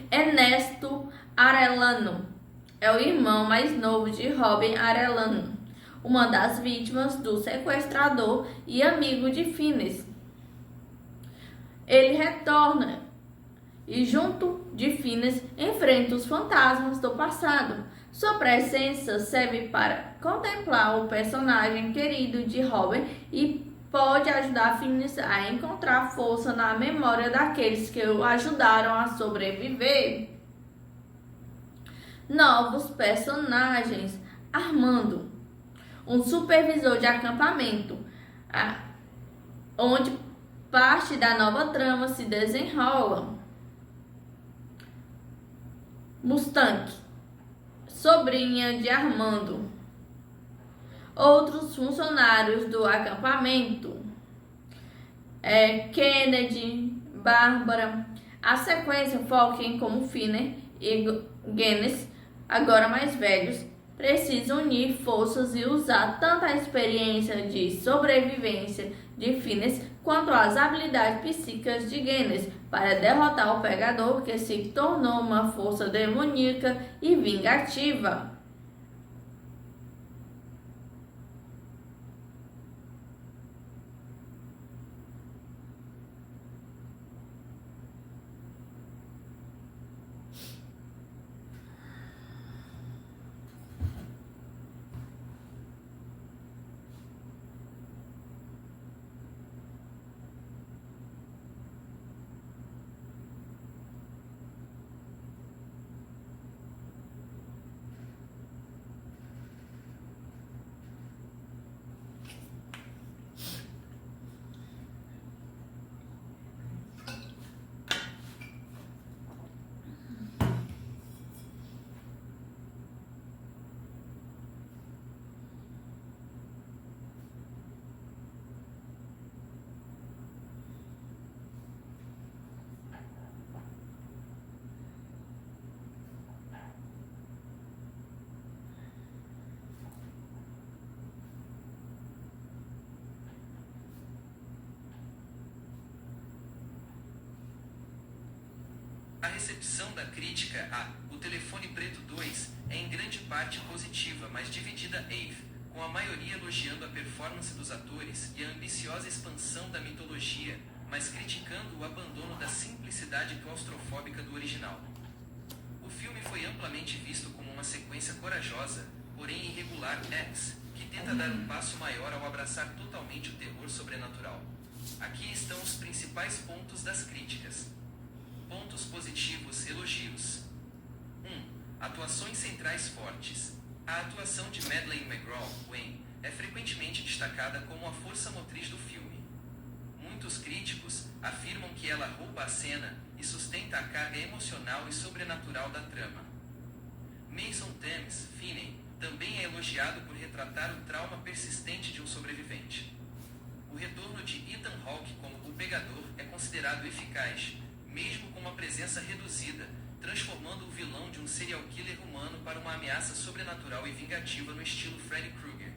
Ernesto Arellano é o irmão mais novo de Robin Arellano, uma das vítimas do sequestrador e amigo de Phineas. Ele retorna e, junto de Phineas, enfrenta os fantasmas do passado. Sua presença serve para contemplar o personagem querido de Robin e pode ajudar Phineas a encontrar força na memória daqueles que o ajudaram a sobreviver. Novos personagens. Armando, um supervisor de acampamento, onde parte da nova trama se desenrola. Mustang, sobrinha de Armando. Outros funcionários do acampamento, Kennedy, Bárbara. A sequência foca em como Phineas e Genis, agora mais velhos, precisam unir forças e usar tanto a experiência de sobrevivência de Phineas quanto as habilidades psíquicas de Genis para derrotar o Pegador, que se tornou uma força demoníaca e vingativa. A recepção da crítica a O Telefone Preto 2 é em grande parte positiva, mas dividida com a maioria elogiando a performance dos atores e a ambiciosa expansão da mitologia, mas criticando o abandono da simplicidade claustrofóbica do original. O filme foi amplamente visto como uma sequência corajosa, porém irregular, que tenta dar um passo maior ao abraçar totalmente o terror sobrenatural. Aqui estão os principais pontos das críticas. Pontos positivos, elogios. 1. Atuações centrais fortes. A atuação de Madeleine McGraw, Gwen, é frequentemente destacada como a força motriz do filme. Muitos críticos afirmam que ela rouba a cena e sustenta a carga emocional e sobrenatural da trama. Mason Thames, Finney, também é elogiado por retratar o trauma persistente de um sobrevivente. O retorno de Ethan Hawke como o pegador é considerado eficaz, mesmo com uma presença reduzida, transformando o vilão de um serial killer humano para uma ameaça sobrenatural e vingativa no estilo Freddy Krueger.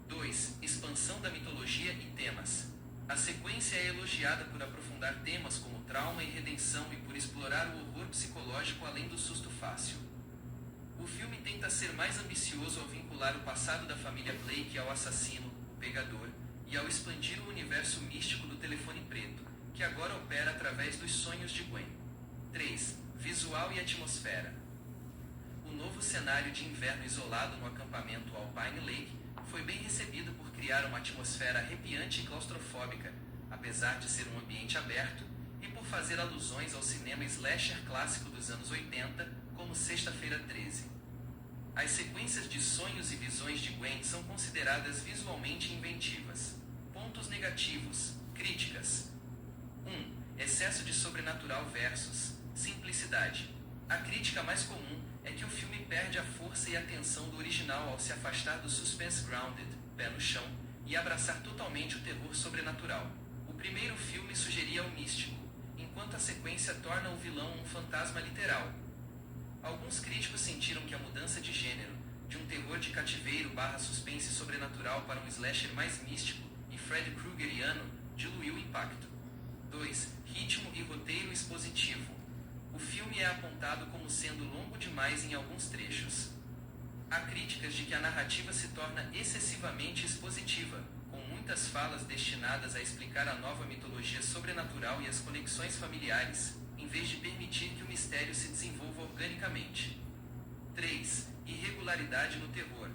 2. Expansão da mitologia e temas. A sequência é elogiada por aprofundar temas como trauma e redenção e por explorar o horror psicológico além do susto fácil. O filme tenta ser mais ambicioso ao vincular o passado da família Blake ao assassino, o pegador, e ao expandir o universo místico do telefone preto, que agora opera através dos sonhos de Gwen. 3. Visual e atmosfera. O novo cenário de inverno isolado no acampamento Alpine Lake foi bem recebido por criar uma atmosfera arrepiante e claustrofóbica, apesar de ser um ambiente aberto, e por fazer alusões ao cinema slasher clássico dos anos 80, como Sexta-feira 13. As sequências de sonhos e visões de Gwen são consideradas visualmente inventivas. Pontos negativos. Críticas. 1. Excesso de sobrenatural versus simplicidade. A crítica mais comum é que o filme perde a força e a tensão do original ao se afastar do suspense grounded, pé no chão, e abraçar totalmente o terror sobrenatural. O primeiro filme sugeria o místico, enquanto a sequência torna o vilão um fantasma literal. Alguns críticos sentiram que a mudança de gênero, de um terror de cativeiro / suspense sobrenatural para um slasher mais místico e Freddy Kruegeriano, diluiu o impacto. 2. Ritmo e roteiro expositivo. O filme é apontado como sendo longo demais em alguns trechos. Há críticas de que a narrativa se torna excessivamente expositiva, com muitas falas destinadas a explicar a nova mitologia sobrenatural e as conexões familiares, em vez de permitir que o mistério se desenvolva organicamente. 3. Irregularidade no terror.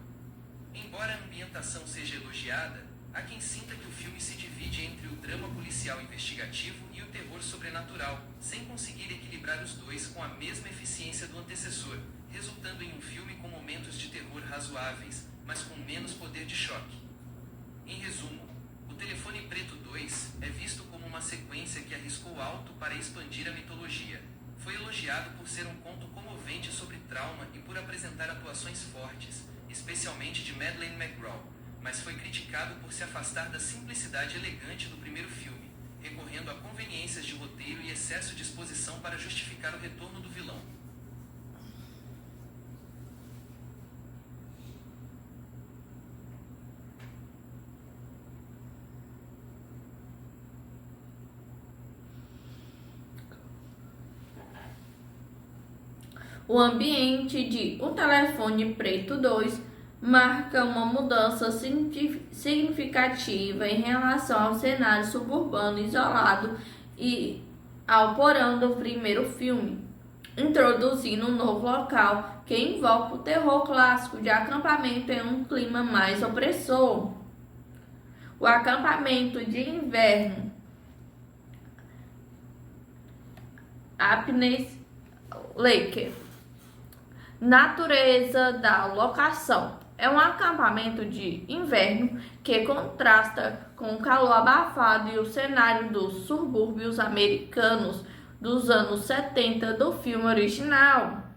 Embora a ambientação seja elogiada, há quem sinta que o filme se divide entre o drama policial investigativo e o terror sobrenatural, sem conseguir equilibrar os dois com a mesma eficiência do antecessor, resultando em um filme com momentos de terror razoáveis, mas com menos poder de choque. Em resumo, O Telefone Preto 2 é visto como uma sequência que arriscou alto para expandir a mitologia. Foi elogiado por ser um conto comovente sobre trauma e por apresentar atuações fortes, especialmente de Madeleine McGraw, mas foi criticado por se afastar da simplicidade elegante do primeiro filme, recorrendo a conveniências de roteiro e excesso de exposição para justificar o retorno do vilão. O ambiente de O Telefone Preto 2 marca uma mudança significativa em relação ao cenário suburbano isolado e ao porão do primeiro filme, introduzindo um novo local que invoca o terror clássico de acampamento em um clima mais opressor. O acampamento de inverno Alpine Lake. Natureza da locação. É um acampamento de inverno que contrasta com o calor abafado e o cenário dos subúrbios americanos dos anos 70 do filme original.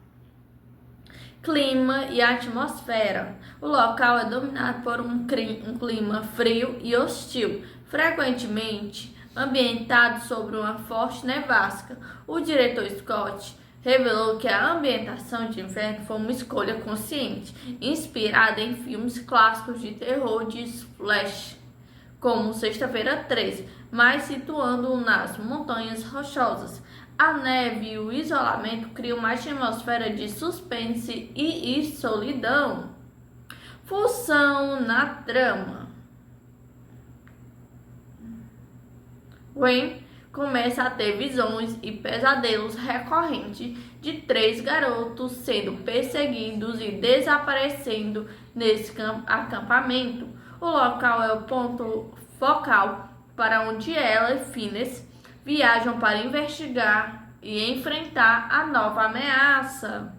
Clima e atmosfera. O local é dominado por um clima frio e hostil, frequentemente ambientado sobre uma forte nevasca. O diretor Scott revelou que a ambientação de inverno foi uma escolha consciente, inspirada em filmes clássicos de terror de splash, como Sexta-feira 13, mas situando-o nas Montanhas Rochosas. A neve e o isolamento criam uma atmosfera de suspense e solidão. Função na trama. Gwen começa a ter visões e pesadelos recorrentes de 3 garotos sendo perseguidos e desaparecendo nesse acampamento. O local é o ponto focal para onde ela e Phineas viajam para investigar e enfrentar a nova ameaça.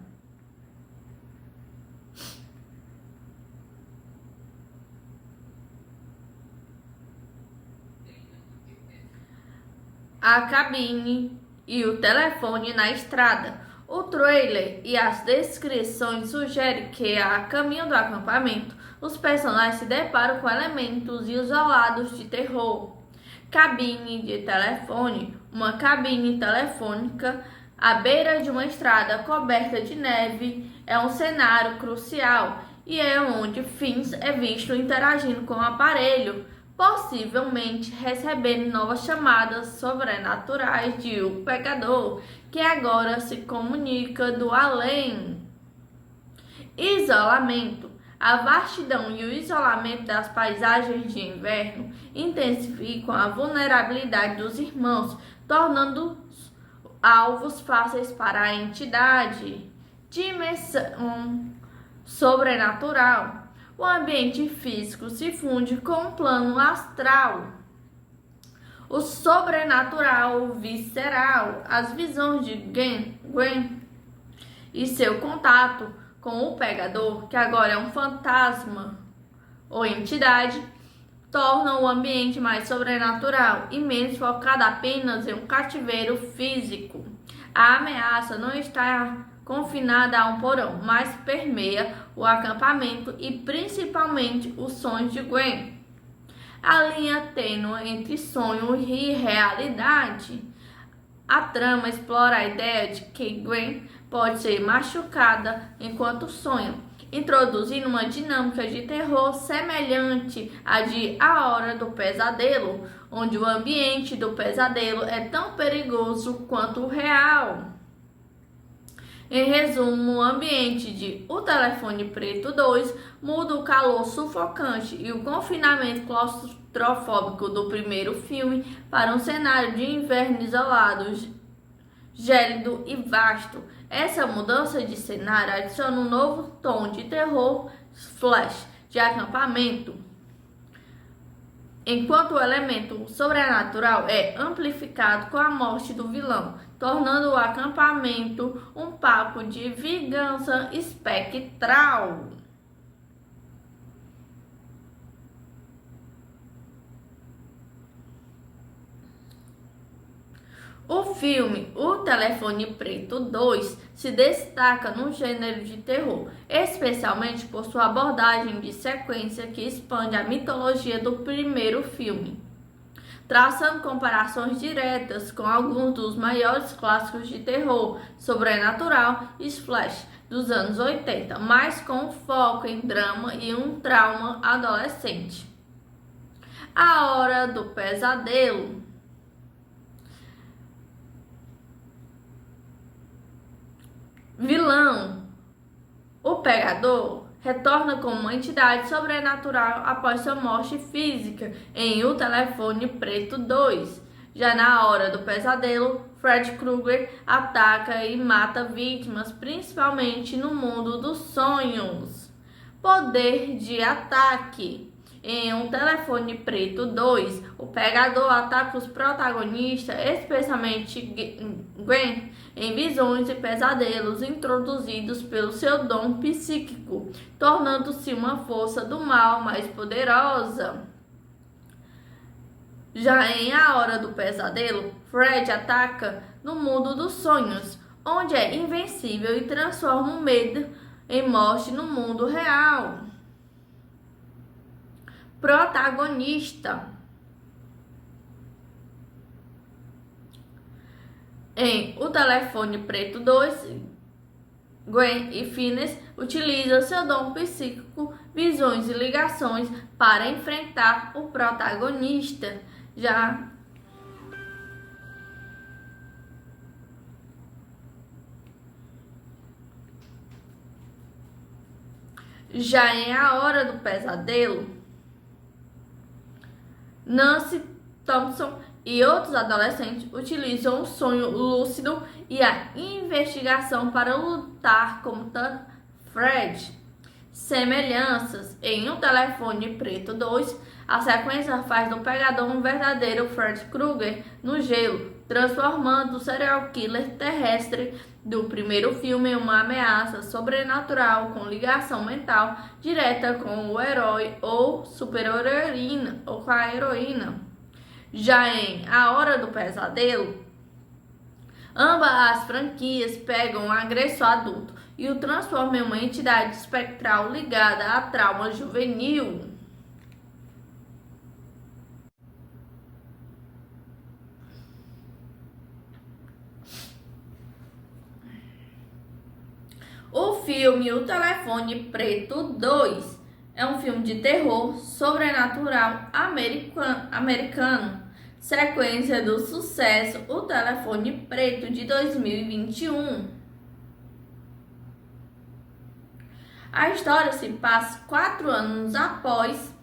A cabine e o telefone na estrada. O trailer e as descrições sugerem que, a caminho do acampamento, os personagens se deparam com elementos isolados de terror. Cabine de telefone. Uma cabine telefônica à beira de uma estrada coberta de neve é um cenário crucial e é onde Finn's é visto interagindo com o aparelho, possivelmente recebendo novas chamadas sobrenaturais de O Pegador, que agora se comunica do além. Isolamento. A vastidão e o isolamento das paisagens de inverno intensificam a vulnerabilidade dos irmãos, tornando-os alvos fáceis para a entidade. Dimensão sobrenatural. O ambiente físico se funde com o plano astral. O sobrenatural visceral. As visões de Gwen e seu contato com o Pegador, que agora é um fantasma ou entidade, tornam o ambiente mais sobrenatural e menos focado apenas em um cativeiro físico. A ameaça não está confinada a um porão, mas permeia o acampamento e principalmente os sonhos de Gwen. A linha tênue entre sonho e realidade. A trama explora a ideia de que Gwen pode ser machucada enquanto sonha, introduzindo uma dinâmica de terror semelhante à de A Hora do Pesadelo, onde o ambiente do pesadelo é tão perigoso quanto o real. Em resumo, o ambiente de O Telefone Preto 2 muda o calor sufocante e o confinamento claustrofóbico do primeiro filme para um cenário de inverno isolado, gélido e vasto. Essa mudança de cenário adiciona um novo tom de terror flash de acampamento, enquanto o elemento sobrenatural é amplificado com a morte do vilão, tornando o acampamento um papo de vingança espectral. O filme O Telefone Preto 2 se destaca no gênero de terror, especialmente por sua abordagem de sequência que expande a mitologia do primeiro filme, traçando comparações diretas com alguns dos maiores clássicos de terror sobrenatural e splash dos anos 80, mas com foco em drama e um trauma adolescente. A Hora do Pesadelo. Vilão. O Pegador retorna como uma entidade sobrenatural após sua morte física em O Telefone Preto 2. Já na Hora do Pesadelo, Fred Krueger ataca e mata vítimas, principalmente no mundo dos sonhos. Poder de ataque. Em Um Telefone Preto 2, o Pegador ataca os protagonistas, especialmente Gwen, em visões e pesadelos introduzidos pelo seu dom psíquico, tornando-se uma força do mal mais poderosa. Já em A Hora do Pesadelo, Fred ataca no mundo dos sonhos, onde é invencível e transforma o medo em morte no mundo real. Protagonista. Em O Telefone Preto 2, Gwen e Phineas utilizam seu dom psíquico, visões e ligações para enfrentar o protagonista. Já Já em A Hora do Pesadelo, Nancy Thompson e outros adolescentes utilizam o sonho lúcido e a investigação para lutar contra Fred. Semelhanças em Um Telefone Preto 2, a sequência faz do pegador um verdadeiro Fred Krueger no gelo, transformando o serial killer terrestre do primeiro filme em uma ameaça sobrenatural com ligação mental direta com o herói ou super-heroína ou com a heroína. Já em A Hora do Pesadelo, ambas as franquias pegam um agressor adulto e o transformam em uma entidade espectral ligada a trauma juvenil. O filme O Telefone Preto 2 é um filme de terror sobrenatural americano, sequência do sucesso O Telefone Preto de 2021. A história se passa 4 anos após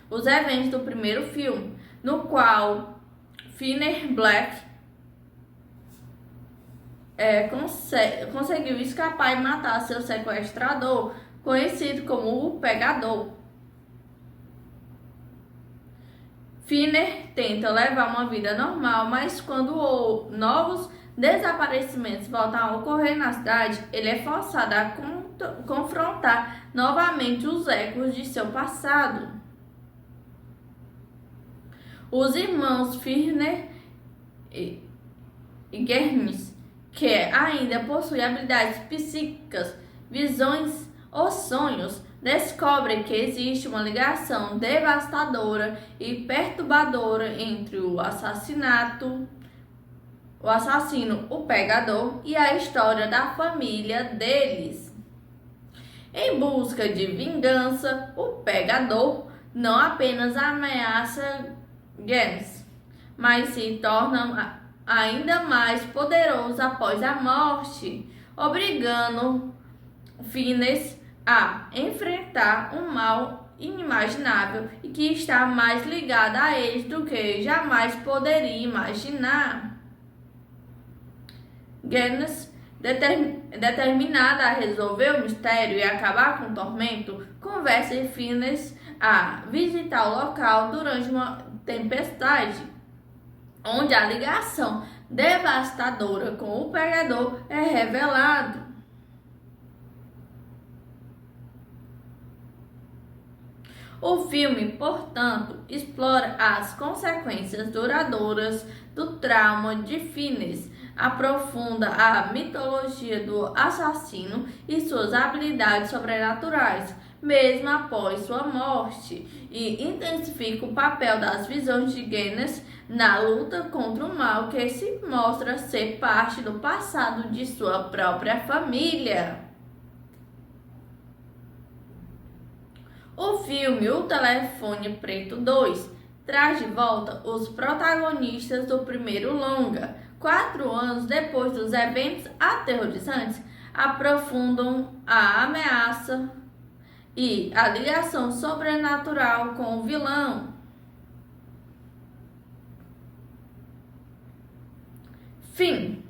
os eventos do primeiro filme, no qual Finney Black conseguiu escapar e matar seu sequestrador, conhecido como o Pegador. Finney tenta levar uma vida normal, mas quando novos desaparecimentos voltam a ocorrer na cidade, ele é forçado a confrontar novamente os ecos de seu passado. Os irmãos Finney e Germes, que ainda possuem habilidades psíquicas, visões ou sonhos, descobrem que existe uma ligação devastadora e perturbadora entre o assassino, o Pegador, e a história da família deles. Em busca de vingança, o Pegador não apenas ameaça James, mas se torna ainda mais poderoso após a morte, obrigando Finney a enfrentar um mal inimaginável e que está mais ligado a eles do que jamais poderia imaginar. Gaines, determinada a resolver o mistério e acabar com o tormento, convence Finney a visitar o local durante uma tempestade, onde a ligação devastadora com o Pegador é revelado. O filme, portanto, explora as consequências duradouras do trauma de Finney, aprofunda a mitologia do assassino e suas habilidades sobrenaturais, mesmo após sua morte, e intensifica o papel das visões de Gaines na luta contra o mal que se mostra ser parte do passado de sua própria família. O filme O Telefone Preto 2 traz de volta os protagonistas do primeiro longa. 4 anos depois dos eventos aterrorizantes, aprofundam a ameaça e a ligação sobrenatural com o vilão. Finn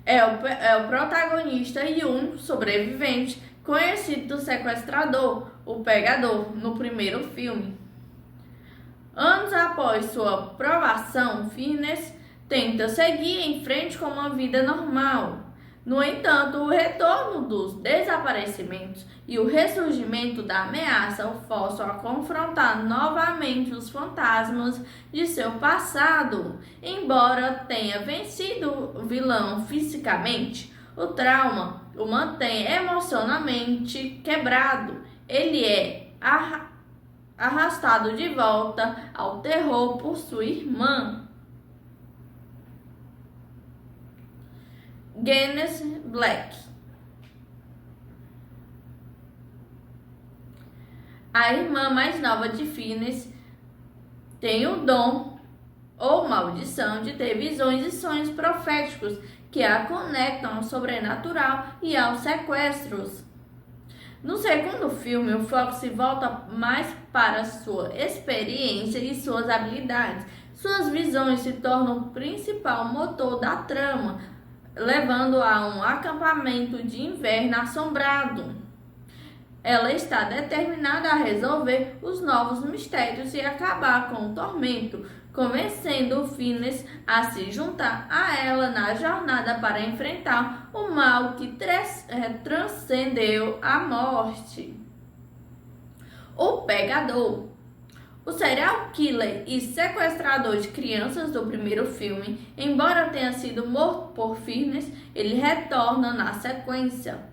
é o protagonista e único sobrevivente conhecido do sequestrador, o Pegador, no primeiro filme. Anos após sua provação, Finney tenta seguir em frente com uma vida normal. No entanto, o retorno dos desaparecimentos e o ressurgimento da ameaça o forçam a confrontar novamente os fantasmas de seu passado. Embora tenha vencido o vilão fisicamente, o trauma o mantém emocionalmente quebrado. Ele é arrastado de volta ao terror por sua irmã. Gaines Black. A irmã mais nova de Finney tem o dom ou maldição de ter visões e sonhos proféticos que a conectam ao sobrenatural e aos sequestros. No segundo filme, o foco se volta mais para sua experiência e suas habilidades. Suas visões se tornam o principal motor da trama, levando a um acampamento de inverno assombrado. Ela está determinada a resolver os novos mistérios e acabar com o tormento, convencendo o Phineas a se juntar a ela na jornada para enfrentar o mal que transcendeu a morte. O Pegador. O serial killer e sequestrador de crianças do primeiro filme, embora tenha sido morto por Phineas, ele retorna na sequência.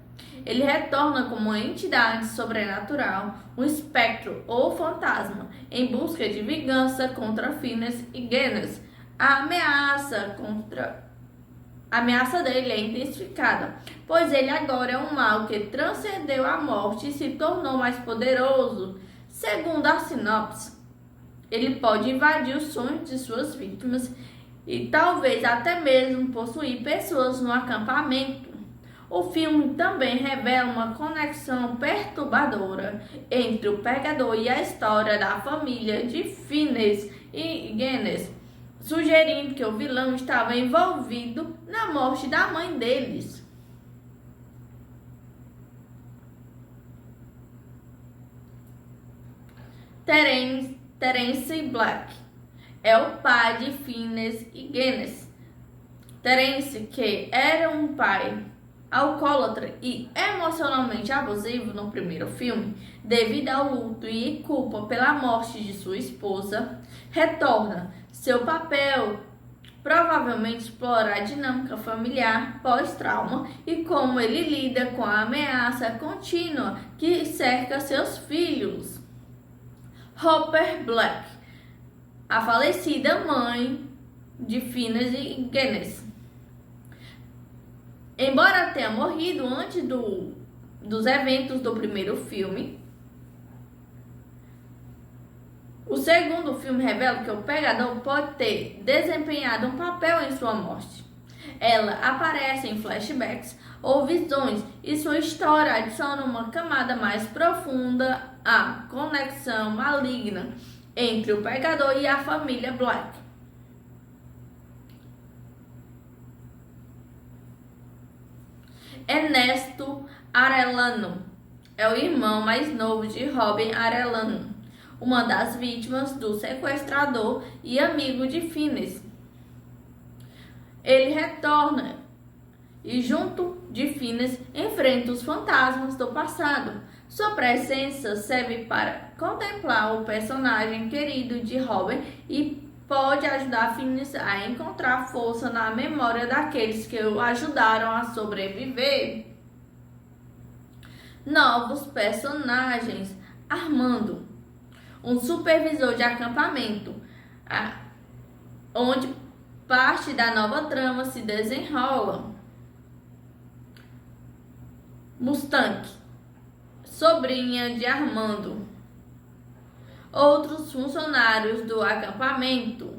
Ele retorna como uma entidade sobrenatural, um espectro ou fantasma, em busca de vingança contra Phineas e Genis. A ameaça dele é intensificada, pois ele agora é um mal que transcendeu a morte e se tornou mais poderoso. Segundo a sinopse, ele pode invadir os sonhos de suas vítimas e talvez até mesmo possuir pessoas no acampamento. O filme também revela uma conexão perturbadora entre o Pegador e a história da família de Phineas e Genis, sugerindo que o vilão estava envolvido na morte da mãe deles. Terence Black é o pai de Phineas e Genis. Terence, que era um pai alcoólatra e emocionalmente abusivo no primeiro filme, devido ao luto e culpa pela morte de sua esposa, retorna. Seu papel provavelmente explora a dinâmica familiar pós-trauma e como ele lida com a ameaça contínua que cerca seus filhos. Hopper Black, a falecida mãe de Phineas e Genis. Embora tenha morrido antes dos eventos do primeiro filme, o segundo filme revela que o Pegador pode ter desempenhado um papel em sua morte. Ela aparece em flashbacks ou visões e sua história adiciona uma camada mais profunda à conexão maligna entre o Pegador e a família Black. Ernesto Arellano é o irmão mais novo de Robin Arellano, uma das vítimas do sequestrador e amigo de Phineas. Ele retorna e, junto de Phineas, enfrenta os fantasmas do passado. Sua presença serve para contemplar o personagem querido de Robin e pode ajudar Phineas a encontrar força na memória daqueles que o ajudaram a sobreviver. Novos personagens. Armando, um supervisor de acampamento, onde parte da nova trama se desenrola. Mustang, sobrinha de Armando. Outros funcionários do acampamento,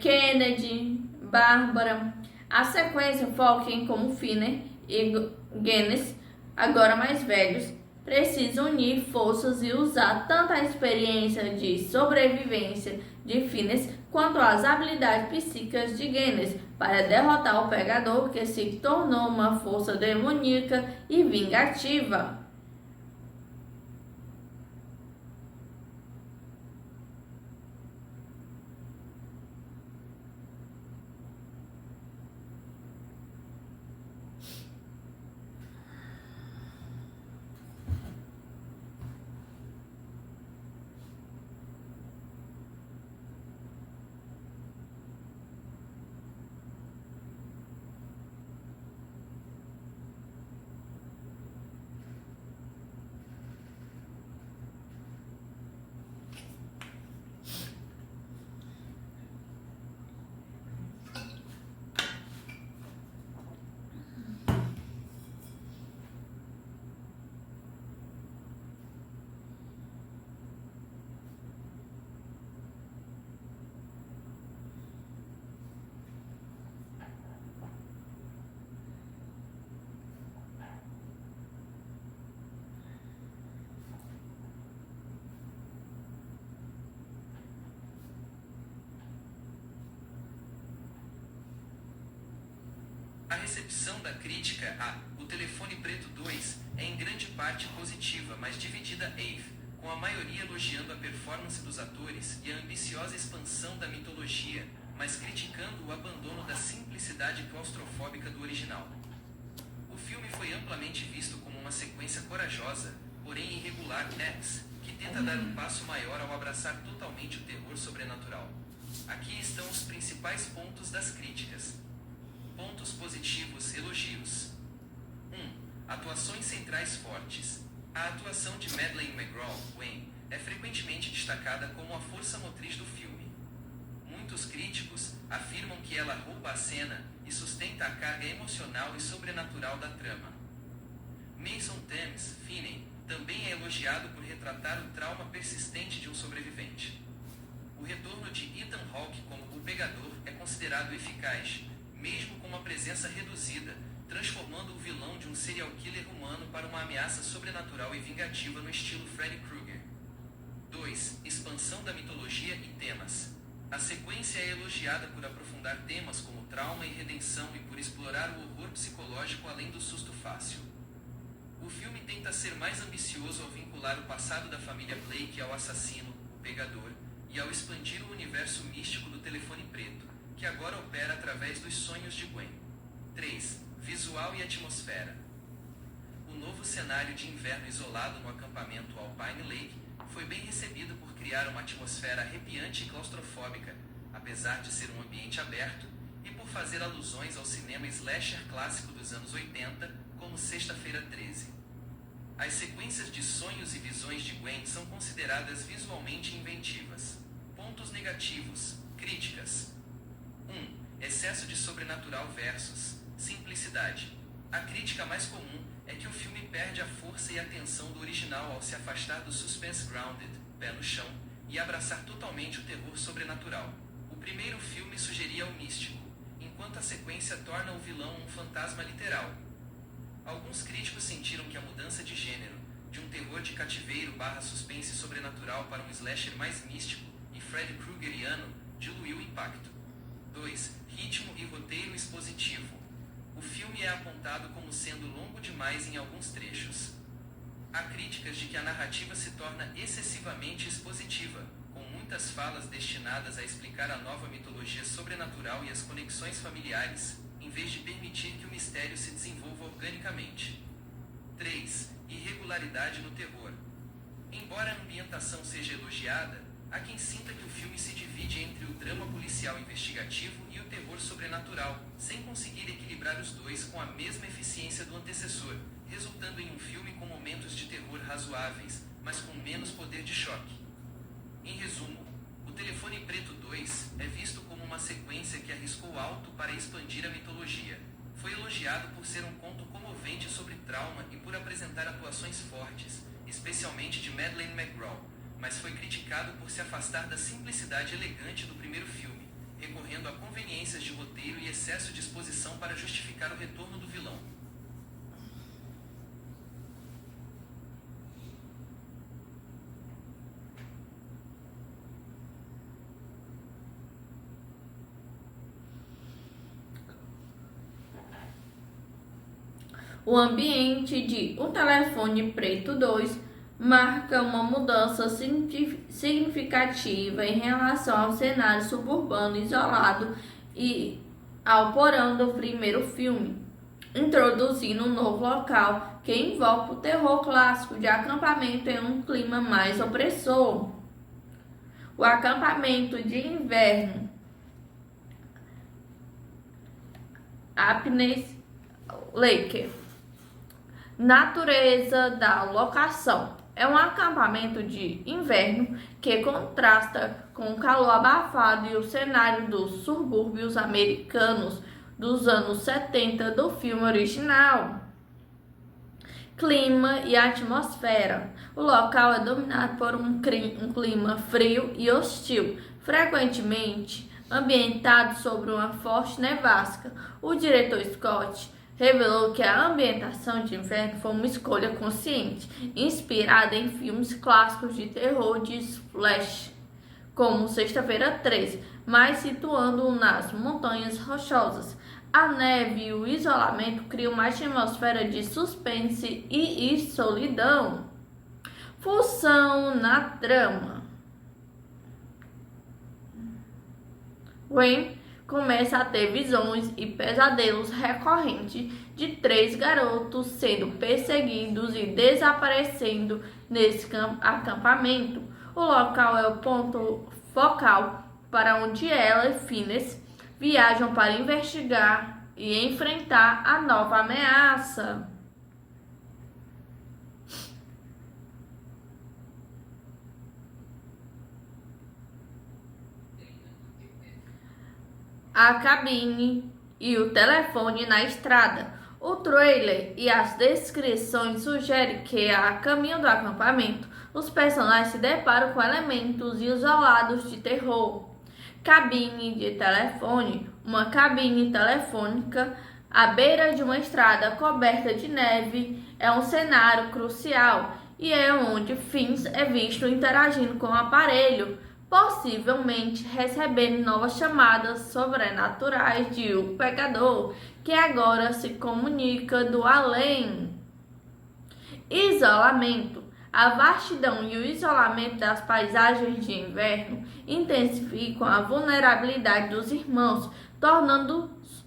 Kennedy, Bárbara. A sequência foca em como Phineas e Genis, agora mais velhos, precisam unir forças e usar tanto a experiência de sobrevivência de Phineas quanto as habilidades psíquicas de Genis para derrotar o Pegador, que se tornou uma força demoníaca e vingativa. A recepção da crítica a O Telefone Preto 2 é em grande parte positiva, mas dividida com a maioria elogiando a performance dos atores e a ambiciosa expansão da mitologia, mas criticando o abandono da simplicidade claustrofóbica do original. O filme foi amplamente visto como uma sequência corajosa, porém irregular, que tenta dar um passo maior ao abraçar totalmente o terror sobrenatural. Aqui estão os principais pontos das críticas. Pontos positivos, elogios. 1. Atuações centrais fortes. A atuação de Madeleine McGraw, Gwen, é frequentemente destacada como a força motriz do filme. Muitos críticos afirmam que ela rouba a cena e sustenta a carga emocional e sobrenatural da trama. Mason Thames, Finney, também é elogiado por retratar o trauma persistente de um sobrevivente. O retorno de Ethan Hawke como o Pegador é considerado eficaz, mesmo com uma presença reduzida, transformando o vilão de um serial killer humano para uma ameaça sobrenatural e vingativa no estilo Freddy Krueger. 2. Expansão da mitologia e temas. A sequência é elogiada por aprofundar temas como trauma e redenção e por explorar o horror psicológico além do susto fácil. O filme tenta ser mais ambicioso ao vincular o passado da família Blake ao assassino, o Pegador, e ao expandir o universo místico do Telefone Preto, que agora opera através dos sonhos de Gwen. 3. Visual e atmosfera. O novo cenário de inverno isolado no acampamento Alpine Lake foi bem recebido por criar uma atmosfera arrepiante e claustrofóbica, apesar de ser um ambiente aberto, e por fazer alusões ao cinema slasher clássico dos anos 80, como Sexta-feira 13. As sequências de sonhos e visões de Gwen são consideradas visualmente inventivas. Pontos negativos. Críticas. 1. Excesso de sobrenatural versus simplicidade. A crítica mais comum é que o filme perde a força e a tensão do original ao se afastar do suspense grounded, pé no chão, e abraçar totalmente o terror sobrenatural. O primeiro filme sugeria o místico, enquanto a sequência torna o vilão um fantasma literal. Alguns críticos sentiram que a mudança de gênero, de um terror de cativeiro / suspense sobrenatural para um slasher mais místico e Freddy Kruegeriano, diluiu o impacto. 2. Ritmo e roteiro expositivo. O filme é apontado como sendo longo demais em alguns trechos. Há críticas de que a narrativa se torna excessivamente expositiva, com muitas falas destinadas a explicar a nova mitologia sobrenatural e as conexões familiares, em vez de permitir que o mistério se desenvolva organicamente. 3. Irregularidade no terror. Embora a ambientação seja elogiada, há quem sinta que o filme se divide entre o drama policial investigativo e o terror sobrenatural, sem conseguir equilibrar os dois com a mesma eficiência do antecessor, resultando em um filme com momentos de terror razoáveis, mas com menos poder de choque. Em resumo, O Telefone Preto 2 é visto como uma sequência que arriscou alto para expandir a mitologia. Foi elogiado por ser um conto comovente sobre trauma e por apresentar atuações fortes, especialmente de Madeleine McGraw, mas foi criticado por se afastar da simplicidade elegante do primeiro filme, recorrendo a conveniências de roteiro e excesso de exposição para justificar o retorno do vilão. O ambiente de O Telefone Preto 2 marca uma mudança significativa em relação ao cenário suburbano isolado e ao porão do primeiro filme, introduzindo um novo local que envolve o terror clássico de acampamento em um clima mais opressor. O acampamento de inverno Alpine Lake. Natureza da locação. É um acampamento de inverno que contrasta com o calor abafado e o cenário dos subúrbios americanos dos anos 70 do filme original. Clima e atmosfera. O local é dominado por um clima frio e hostil, frequentemente ambientado sobre uma forte nevasca. O diretor Scott revelou que a ambientação de inverno foi uma escolha consciente, inspirada em filmes clássicos de terror de splash, como Sexta-feira 13, mas situando-o nas Montanhas Rochosas. A neve e o isolamento criam uma atmosfera de suspense e solidão. Função na trama. Gwen começa a ter visões e pesadelos recorrentes de 3 garotos sendo perseguidos e desaparecendo nesse acampamento. O local é o ponto focal para onde ela e Phineas viajam para investigar e enfrentar a nova ameaça. A cabine e o telefone na estrada. O trailer e as descrições sugerem que, a caminho do acampamento, os personagens se deparam com elementos isolados de terror. Cabine de telefone. Uma cabine telefônica à beira de uma estrada coberta de neve é um cenário crucial e é onde Finn's é visto interagindo com o aparelho, possivelmente recebendo novas chamadas sobrenaturais de O Pegador, que agora se comunica do além. Isolamento. A vastidão e o isolamento das paisagens de inverno intensificam a vulnerabilidade dos irmãos, tornando-os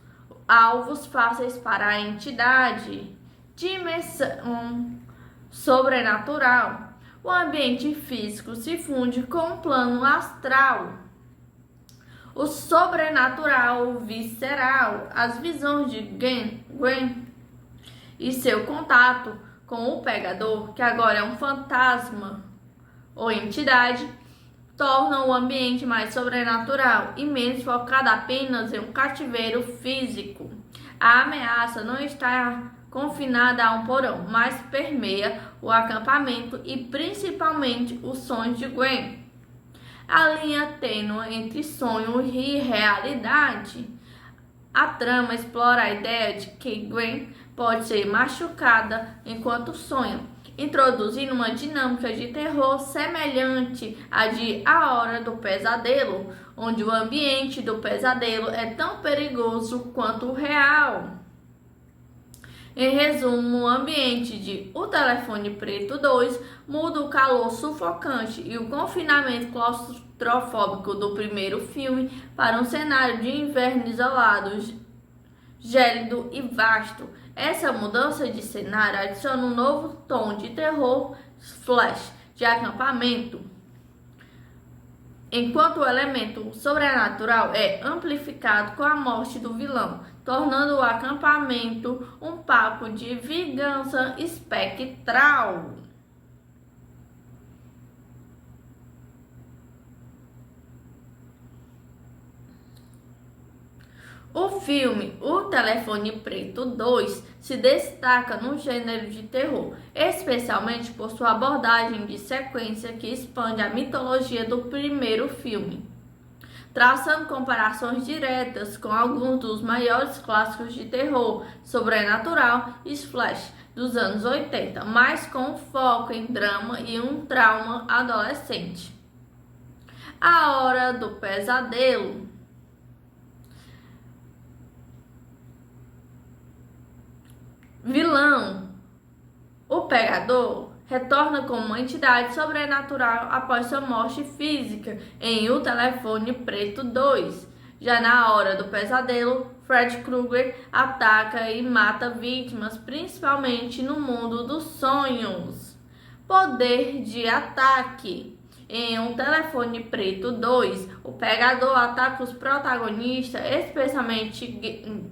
alvos fáceis para a entidade. Dimensão sobrenatural. O ambiente físico se funde com o plano astral. O sobrenatural visceral. As visões de Gwen e seu contato com o Pegador, que agora é um fantasma ou entidade, tornam o ambiente mais sobrenatural e menos focado apenas em um cativeiro físico. A ameaça não está confinada a um porão, mas permeia o acampamento e principalmente os sonhos de Gwen. A linha tênue entre sonho e realidade. A trama explora a ideia de que Gwen pode ser machucada enquanto sonha, introduzindo uma dinâmica de terror semelhante à de A Hora do Pesadelo, onde o ambiente do pesadelo é tão perigoso quanto o real. Em resumo, o ambiente de O Telefone Preto 2 muda o calor sufocante e o confinamento claustrofóbico do primeiro filme para um cenário de inverno isolado, gélido e vasto. Essa mudança de cenário adiciona um novo tom de terror flash de acampamento, enquanto o elemento sobrenatural é amplificado com a morte do vilão, tornando o acampamento um papo de vingança espectral. O filme O Telefone Preto 2 se destaca no gênero de terror, especialmente por sua abordagem de sequência que expande a mitologia do primeiro filme, traçando comparações diretas com alguns dos maiores clássicos de terror sobrenatural e splash dos anos 80, mas com foco em drama e um trauma adolescente. A Hora do Pesadelo. Vilão. O Pegador retorna como uma entidade sobrenatural após sua morte física em O Telefone Preto 2. Já na Hora do Pesadelo, Fred Krueger ataca e mata vítimas, principalmente no mundo dos sonhos. Poder de ataque. Em Um Telefone Preto 2, o Pegador ataca os protagonistas, especialmente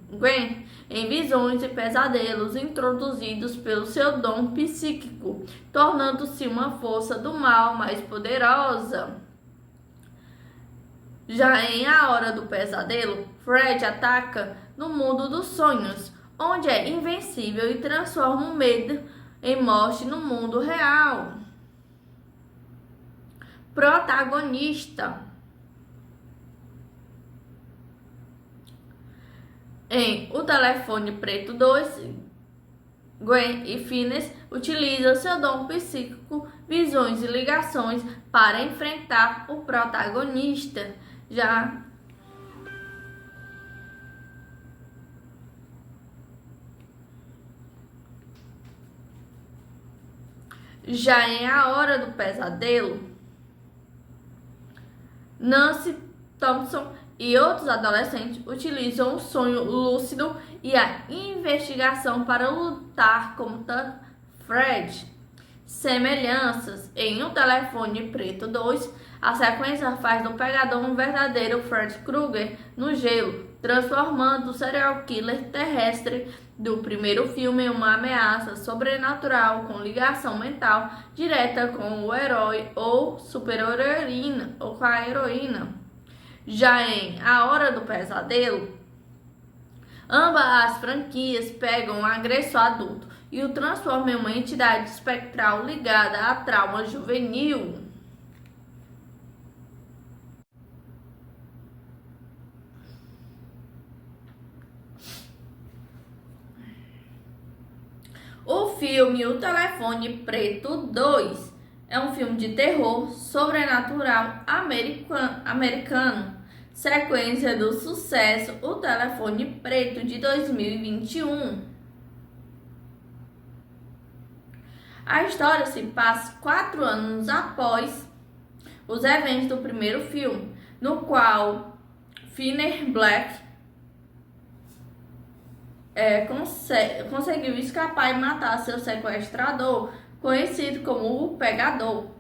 Gwen, em visões e pesadelos introduzidos pelo seu dom psíquico, tornando-se uma força do mal mais poderosa. Já em A Hora do Pesadelo, Fred ataca no mundo dos sonhos, onde é invencível e transforma o medo em morte no mundo real. Protagonista. Em O Telefone Preto 2, Gwen e Phineas utilizam seu dom psíquico, visões e ligações para enfrentar o protagonista. Já Já em A Hora do Pesadelo, Nancy Thompson e outros adolescentes utilizam o sonho lúcido e a investigação para lutar contra Fred. Semelhanças em O Telefone Preto 2, a sequência faz do pegador um verdadeiro Fred Krueger no gelo, transformando o serial killer terrestre do primeiro filme em uma ameaça sobrenatural com ligação mental direta com o herói ou super-heroína ou com a heroína. Já em A Hora do Pesadelo, ambas as franquias pegam um agressor adulto e o transformam em uma entidade espectral ligada a trauma juvenil. O filme O Telefone Preto 2 é um filme de terror sobrenatural americano, sequência do sucesso O Telefone Preto de 2021. A história se passa 4 anos após os eventos do primeiro filme, no qual Finney Black conseguiu escapar e matar seu sequestrador, conhecido como o Pegador.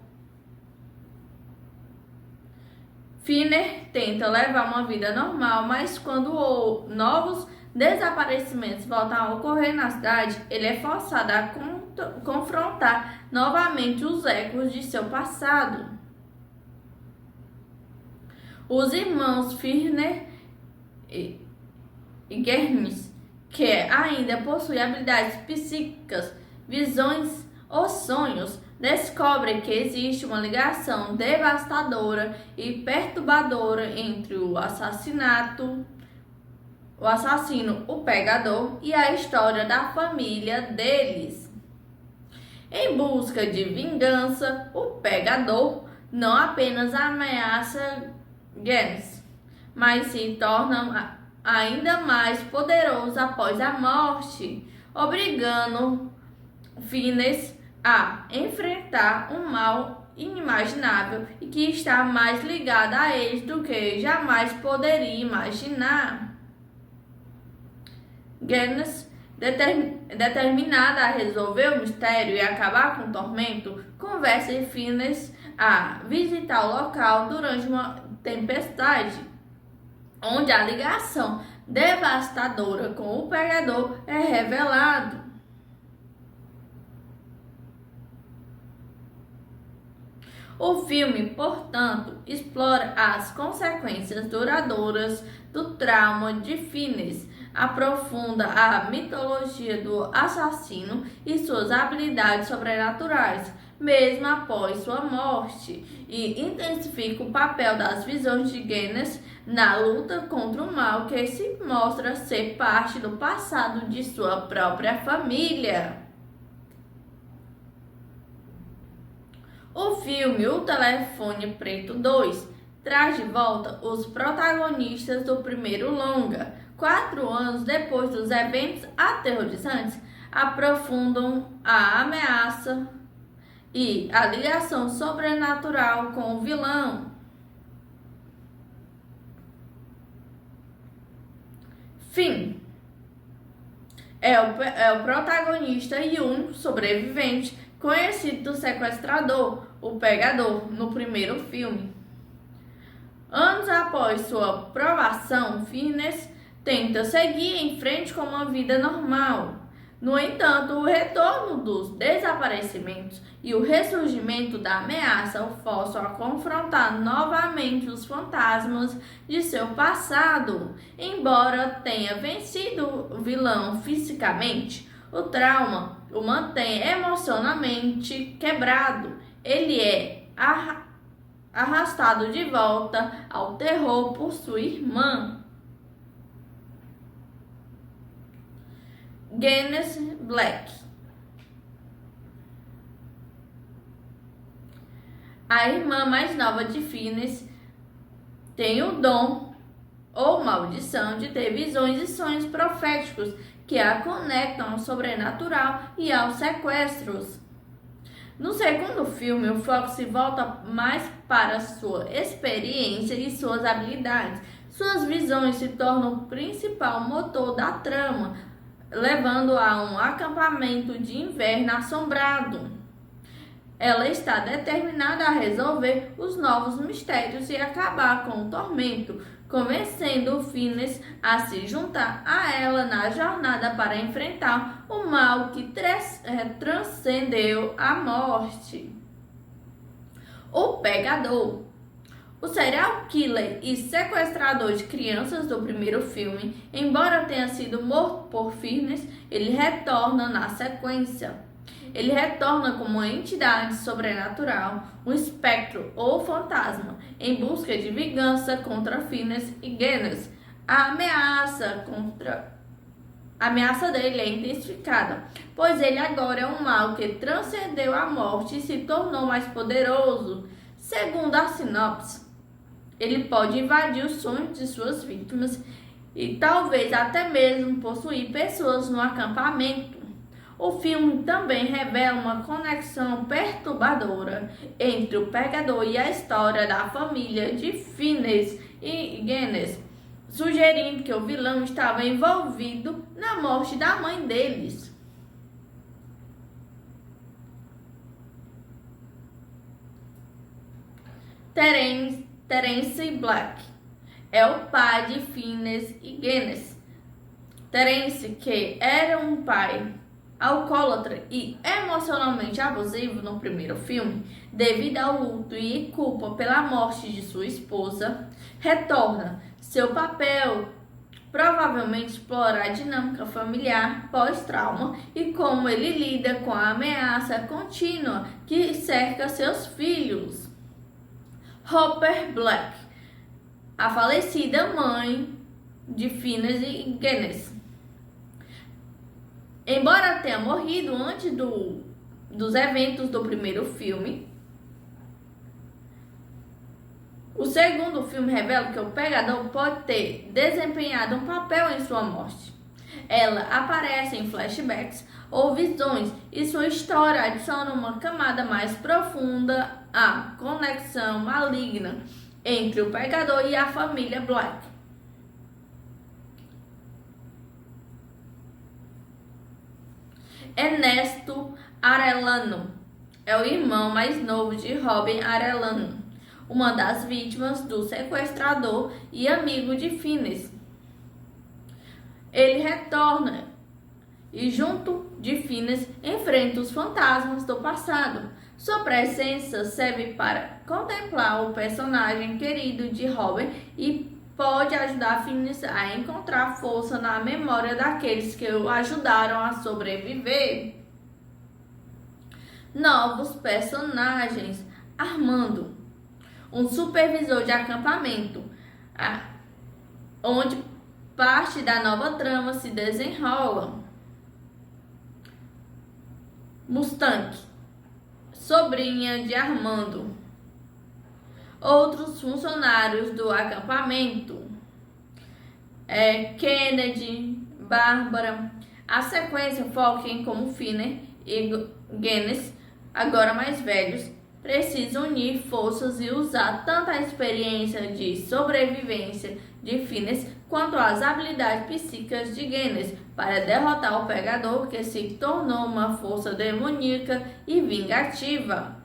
Finney tenta levar uma vida normal, mas quando novos desaparecimentos voltam a ocorrer na cidade, ele é forçado a confrontar novamente os ecos de seu passado. Os irmãos Finney e Germes, que ainda possui habilidades psíquicas, visões ou sonhos, descobrem que existe uma ligação devastadora e perturbadora entre o assassino, o Pegador, e a história da família deles. Em busca de vingança, o Pegador não apenas ameaça Gens, mas se torna ainda mais poderoso após a morte, obrigando Finney a enfrentar um mal inimaginável e que está mais ligado a eles do que jamais poderia imaginar. Gens, determinada a resolver o mistério e acabar com o tormento, convence Finney a visitar o local durante uma tempestade, onde a ligação devastadora com o Pegador é revelado. O filme, portanto, explora as consequências duradouras do trauma de Finney, aprofunda a mitologia do assassino e suas habilidades sobrenaturais, mesmo após sua morte, e intensifica o papel das visões de Gens na luta contra o mal que se mostra ser parte do passado de sua própria família. O filme O Telefone Preto 2 traz de volta os protagonistas do primeiro longa. 4 anos depois dos eventos aterrorizantes, aprofundam a ameaça e a ligação sobrenatural com o vilão. Finn é o protagonista e único sobrevivente conhecido do sequestrador, o Pegador, no primeiro filme. Anos após sua provação, Finney tenta seguir em frente com uma vida normal. No entanto, o retorno dos desaparecimentos e o ressurgimento da ameaça o forçam a confrontar novamente os fantasmas de seu passado. Embora tenha vencido o vilão fisicamente, o trauma o mantém emocionalmente quebrado. Ele é arrastado de volta ao terror por sua irmã. Gens Black. A irmã mais nova de Finney tem o dom ou maldição de ter visões e sonhos proféticos que a conectam ao sobrenatural e aos sequestros. No segundo filme, o foco se volta mais para sua experiência e suas habilidades. Suas visões se tornam o principal motor da trama, levando a um acampamento de inverno assombrado. Ela está determinada a resolver os novos mistérios e acabar com o tormento, convencendo o Phineas a se juntar a ela na jornada para enfrentar o mal que transcendeu a morte. O Pegador. O serial killer e sequestrador de crianças do primeiro filme, embora tenha sido morto por Phineas, ele retorna na sequência. Ele retorna como uma entidade sobrenatural, um espectro ou fantasma, em busca de vingança contra Phineas e Genis. A ameaça dele é intensificada, pois ele agora é um mal que transcendeu a morte e se tornou mais poderoso. Segundo a sinopse, ele pode invadir os sonhos de suas vítimas e talvez até mesmo possuir pessoas no acampamento. O filme também revela uma conexão perturbadora entre o Pegador e a história da família de Phineas e Genis, sugerindo que o vilão estava envolvido na morte da mãe deles. Terence Black é o pai de Phineas e Genis. Terence, que era um pai alcoólatra e emocionalmente abusivo no primeiro filme, devido ao luto e culpa pela morte de sua esposa, retorna. Seu papel provavelmente explorar a dinâmica familiar pós-trauma e como ele lida com a ameaça contínua que cerca seus filhos. Hopper Black, a falecida mãe de Phineas e Genis. Embora tenha morrido antes dos eventos do primeiro filme, o segundo filme revela que o Pegador pode ter desempenhado um papel em sua morte. Ela aparece em flashbacks ou visões e sua história adiciona uma camada mais profunda à conexão maligna entre o Pegador e a família Black. Ernesto Arellano é o irmão mais novo de Robin Arellano, uma das vítimas do sequestrador e amigo de Phineas. Ele retorna e, junto de Phineas, enfrenta os fantasmas do passado. Sua presença serve para contemplar o personagem querido de Robin e pode ajudar Phineas a encontrar força na memória daqueles que o ajudaram a sobreviver. Novos personagens. Armando, um supervisor de acampamento, onde parte da nova trama se desenrola. Mustang, sobrinha de Armando. Outros funcionários do acampamento, Kennedy, Bárbara. A sequência foca em como Phineas e Genis, agora mais velhos, precisam unir forças e usar tanto a experiência de sobrevivência de Phineas quanto as habilidades psíquicas de Genis para derrotar o Pegador, que se tornou uma força demoníaca e vingativa.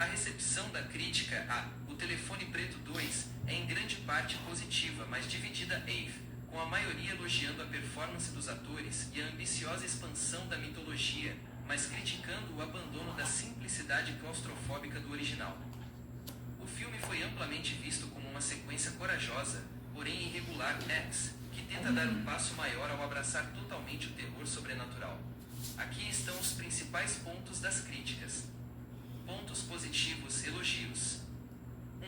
A recepção da crítica a O Telefone Preto 2 é em grande parte positiva, mas dividida com a maioria elogiando a performance dos atores e a ambiciosa expansão da mitologia, mas criticando o abandono da simplicidade claustrofóbica do original. O filme foi amplamente visto como uma sequência corajosa, porém irregular, que tenta dar um passo maior ao abraçar totalmente o terror sobrenatural. Aqui estão os principais pontos das críticas. Pontos positivos, elogios. 1.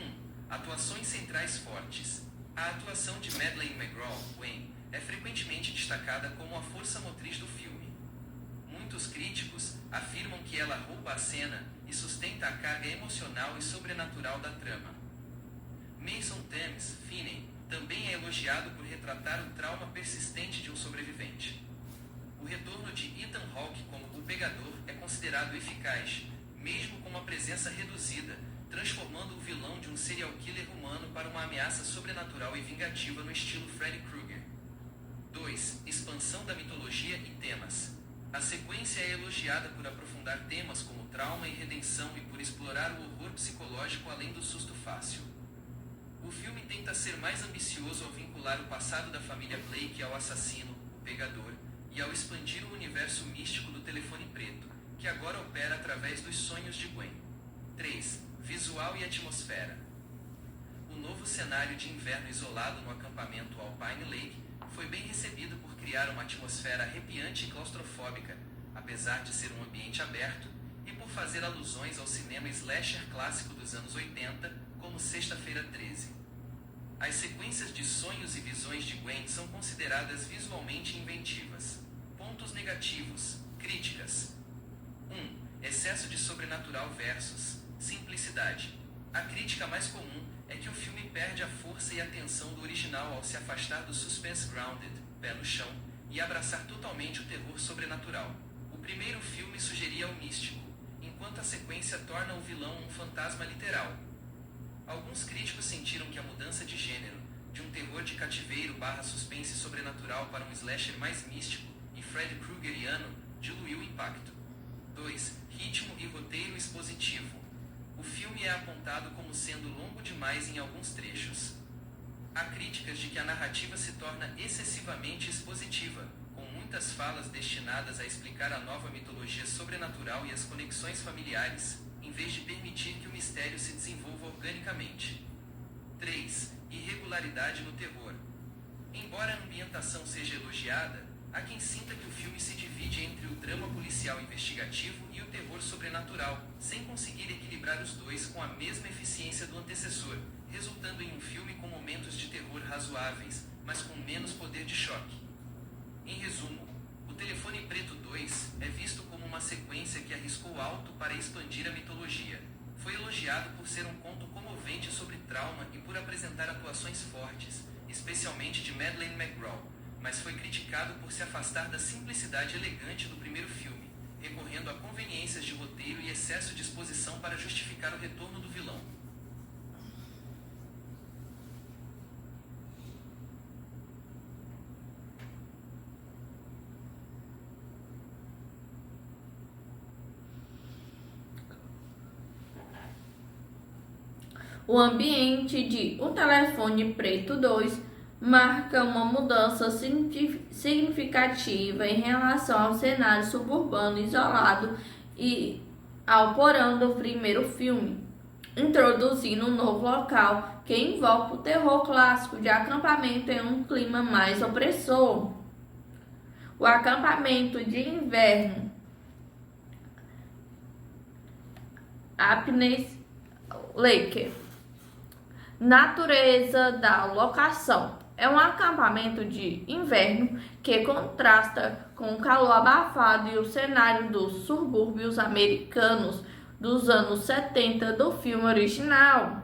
Atuações centrais fortes. A atuação de Madeleine McGraw, Gwen, é frequentemente destacada como a força motriz do filme. Muitos críticos afirmam que ela rouba a cena e sustenta a carga emocional e sobrenatural da trama. Mason Thames, Finney, também é elogiado por retratar o trauma persistente de um sobrevivente. O retorno de Ethan Hawke como o Pegador é considerado eficaz, mesmo com uma presença reduzida, transformando o vilão de um serial killer humano para uma ameaça sobrenatural e vingativa no estilo Freddy Krueger. 2. Expansão da mitologia e temas. A sequência é elogiada por aprofundar temas como trauma e redenção e por explorar o horror psicológico além do susto fácil. O filme tenta ser mais ambicioso ao vincular o passado da família Blake ao assassino, o Pegador, e ao expandir o universo místico do Telefone Preto, que agora opera através dos sonhos de Gwen. 3. Visual e atmosfera. O novo cenário de inverno isolado no acampamento Alpine Lake foi bem recebido por criar uma atmosfera arrepiante e claustrofóbica, apesar de ser um ambiente aberto, e por fazer alusões ao cinema slasher clássico dos anos 80, como Sexta-feira 13. As sequências de sonhos e visões de Gwen são consideradas visualmente inventivas. Pontos negativos. Críticas. 1. Excesso de sobrenatural versus simplicidade. A crítica mais comum é que o filme perde a força e a tensão do original ao se afastar do suspense grounded, pé no chão, e abraçar totalmente o terror sobrenatural. O primeiro filme sugeria o místico, enquanto a sequência torna o vilão um fantasma literal. Alguns críticos sentiram que a mudança de gênero, de um terror de cativeiro / suspense sobrenatural para um slasher mais místico e Freddy Kruegeriano, diluiu o impacto. 2. Ritmo e roteiro expositivo. O filme é apontado como sendo longo demais em alguns trechos. Há críticas de que a narrativa se torna excessivamente expositiva, com muitas falas destinadas a explicar a nova mitologia sobrenatural e as conexões familiares, em vez de permitir que o mistério se desenvolva organicamente. 3. Irregularidade no terror. Embora a ambientação seja elogiada, há quem sinta que o filme se divide entre o drama policial investigativo e o terror sobrenatural, sem conseguir equilibrar os dois com a mesma eficiência do antecessor, resultando em um filme com momentos de terror razoáveis, mas com menos poder de choque. Em resumo, O Telefone Preto 2 é visto como uma sequência que arriscou alto para expandir a mitologia. Foi elogiado por ser um conto comovente sobre trauma e por apresentar atuações fortes, especialmente de Madeleine McGraw, mas foi criticado por se afastar da simplicidade elegante do primeiro filme, recorrendo a conveniências de roteiro e excesso de exposição para justificar o retorno do vilão. O ambiente de O Telefone Preto 2 marca uma mudança significativa em relação ao cenário suburbano isolado e ao porão do primeiro filme, introduzindo um novo local que invoca o terror clássico de acampamento em um clima mais opressor. O acampamento de inverno Alpine Lake. Natureza da locação. É um acampamento de inverno que contrasta com o calor abafado e o cenário dos subúrbios americanos dos anos 70 do filme original.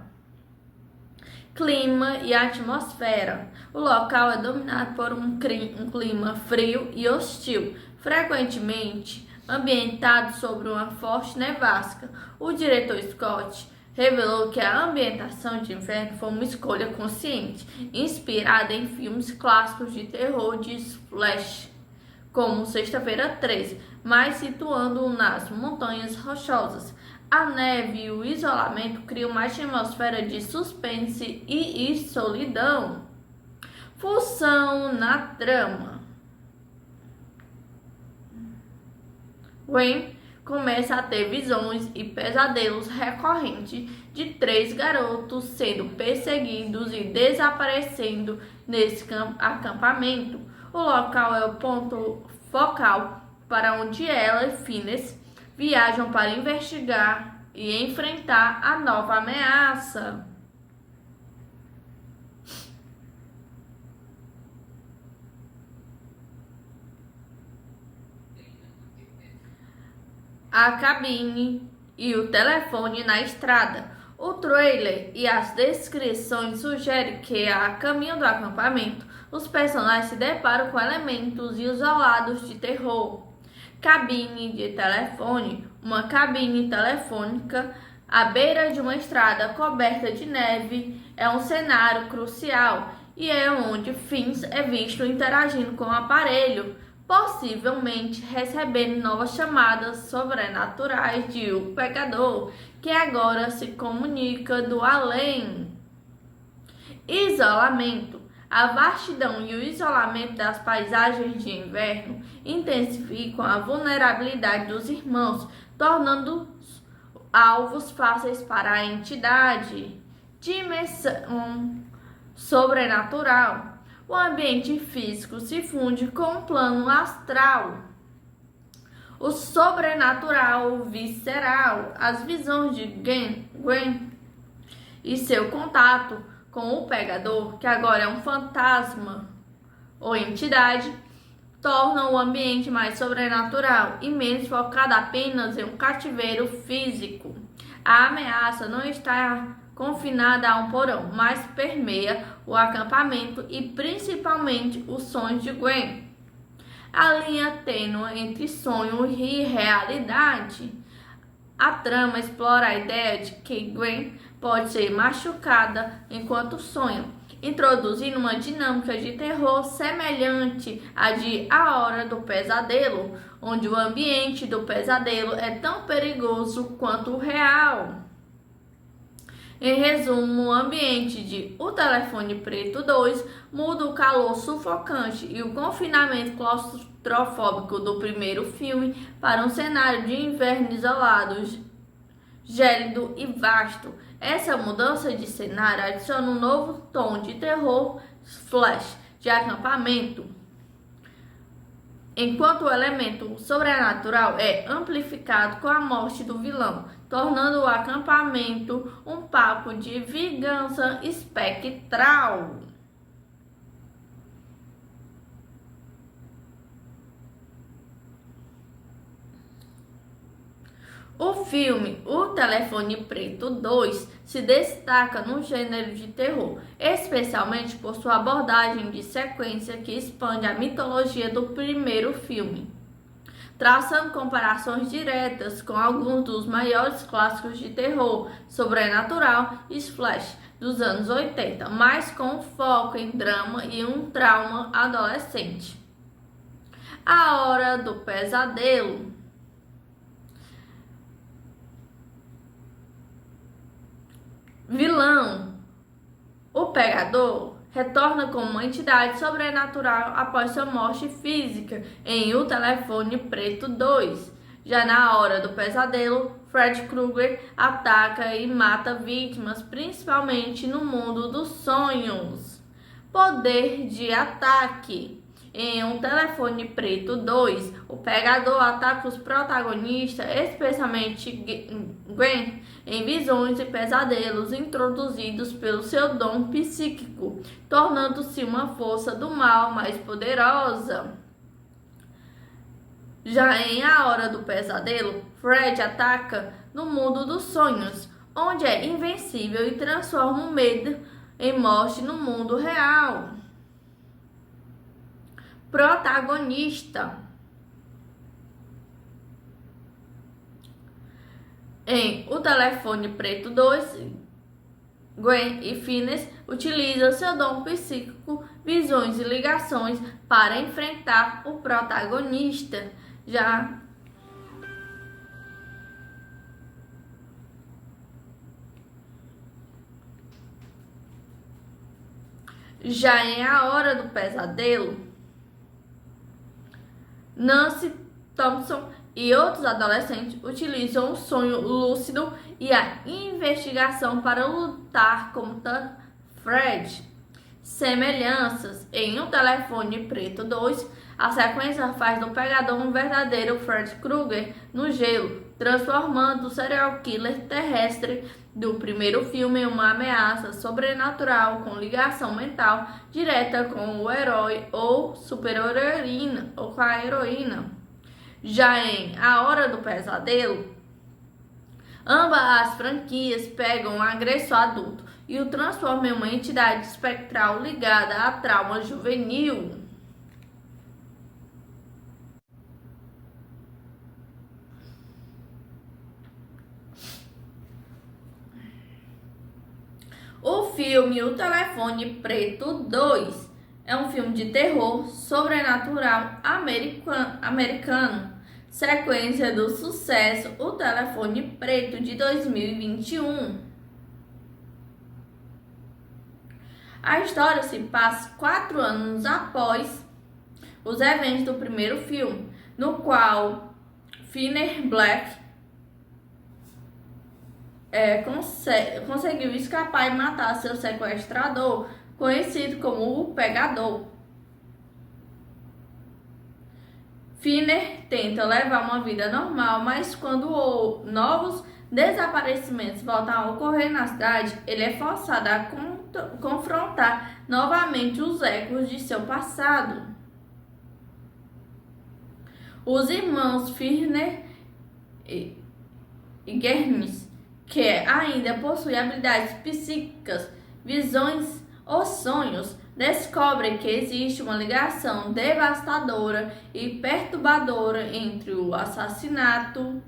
Clima e atmosfera. O local é dominado por um clima frio e hostil, frequentemente ambientado sobre uma forte nevasca. O diretor Scott revelou que a ambientação de inverno foi uma escolha consciente, inspirada em filmes clássicos de terror de splash, como Sexta-feira 13, mas situando-o nas Montanhas Rochosas. A neve e o isolamento criam uma atmosfera de suspense e solidão. Função na trama. Gwen começa a ter visões e pesadelos recorrentes de 3 garotos sendo perseguidos e desaparecendo nesse acampamento. O local é o ponto focal para onde ela e Phineas viajam para investigar e enfrentar a nova ameaça. A cabine e o telefone na estrada. O trailer e as descrições sugerem que, a caminho do acampamento, os personagens se deparam com elementos isolados de terror. Cabine de telefone. Uma cabine telefônica à beira de uma estrada coberta de neve é um cenário crucial e é onde Finn's é visto interagindo com o aparelho, possivelmente recebendo novas chamadas sobrenaturais de O Pegador, que agora se comunica do além. Isolamento. A vastidão e o isolamento das paisagens de inverno intensificam a vulnerabilidade dos irmãos, tornando-os alvos fáceis para a entidade. Dimensão sobrenatural. O ambiente físico se funde com o plano astral. O sobrenatural visceral. As visões de Gwen e seu contato com o Pegador, que agora é um fantasma ou entidade, tornam o ambiente mais sobrenatural e menos focado apenas em um cativeiro físico. A ameaça não está confinada a um porão, mas permeia o acampamento e principalmente os sonhos de Gwen. A linha tênue entre sonho e realidade. A trama explora a ideia de que Gwen pode ser machucada enquanto sonha, introduzindo uma dinâmica de terror semelhante à de A Hora do Pesadelo, onde o ambiente do pesadelo é tão perigoso quanto o real. Em resumo, o ambiente de O Telefone Preto 2 muda o calor sufocante e o confinamento claustrofóbico do primeiro filme para um cenário de inverno isolado, gélido e vasto. Essa mudança de cenário adiciona um novo tom de terror flash de acampamento, enquanto o elemento sobrenatural é amplificado com a morte do vilão, tornando o acampamento um papo de vingança espectral. O filme O Telefone Preto 2 se destaca no gênero de terror, especialmente por sua abordagem de sequência que expande a mitologia do primeiro filme, traçando comparações diretas com alguns dos maiores clássicos de terror sobrenatural e splash dos anos 80, mas com foco em drama e um trauma adolescente. A Hora do Pesadelo. Vilão. O Pegador retorna como uma entidade sobrenatural após sua morte física em O Telefone Preto 2. Já na Hora do Pesadelo, Fred Krueger ataca e mata vítimas, principalmente no mundo dos sonhos. Poder de ataque. Em Um Telefone Preto 2, o Pegador ataca os protagonistas, especialmente Gwen, em visões e pesadelos introduzidos pelo seu dom psíquico, tornando-se uma força do mal mais poderosa. Já em A Hora do Pesadelo, Fred ataca no mundo dos sonhos, onde é invencível e transforma o medo em morte no mundo real. Protagonista. Em O Telefone Preto 2, Gwen e Phineas utilizam seu dom psíquico, visões e ligações para enfrentar o protagonista. Já Já em A Hora do Pesadelo, Nancy Thompson e outros adolescentes utilizam o sonho lúcido e a investigação para lutar contra Fred. Semelhanças em O Telefone Preto 2, a sequência faz do pegador um verdadeiro Fred Krueger no gelo, transformando o serial killer terrestre do primeiro filme em uma ameaça sobrenatural com ligação mental direta com o herói ou super-heroína ou com a heroína. Já em A Hora do Pesadelo, ambas as franquias pegam um agressor adulto e o transformam em uma entidade espectral ligada a trauma juvenil. O filme O Telefone Preto 2 é um filme de terror sobrenatural americano, sequência do sucesso O Telefone Preto de 2021. A história se passa 4 anos após os eventos do primeiro filme, no qual Finney Black conseguiu escapar e matar seu sequestrador, conhecido como o Pegador. Finney tenta levar uma vida normal, mas quando novos desaparecimentos voltam a ocorrer na cidade, ele é forçado a confrontar novamente os ecos de seu passado. Os irmãos Finney e Germes, que ainda possui habilidades psíquicas, visões ou sonhos, descobrem que existe uma ligação devastadora e perturbadora entre o assassino,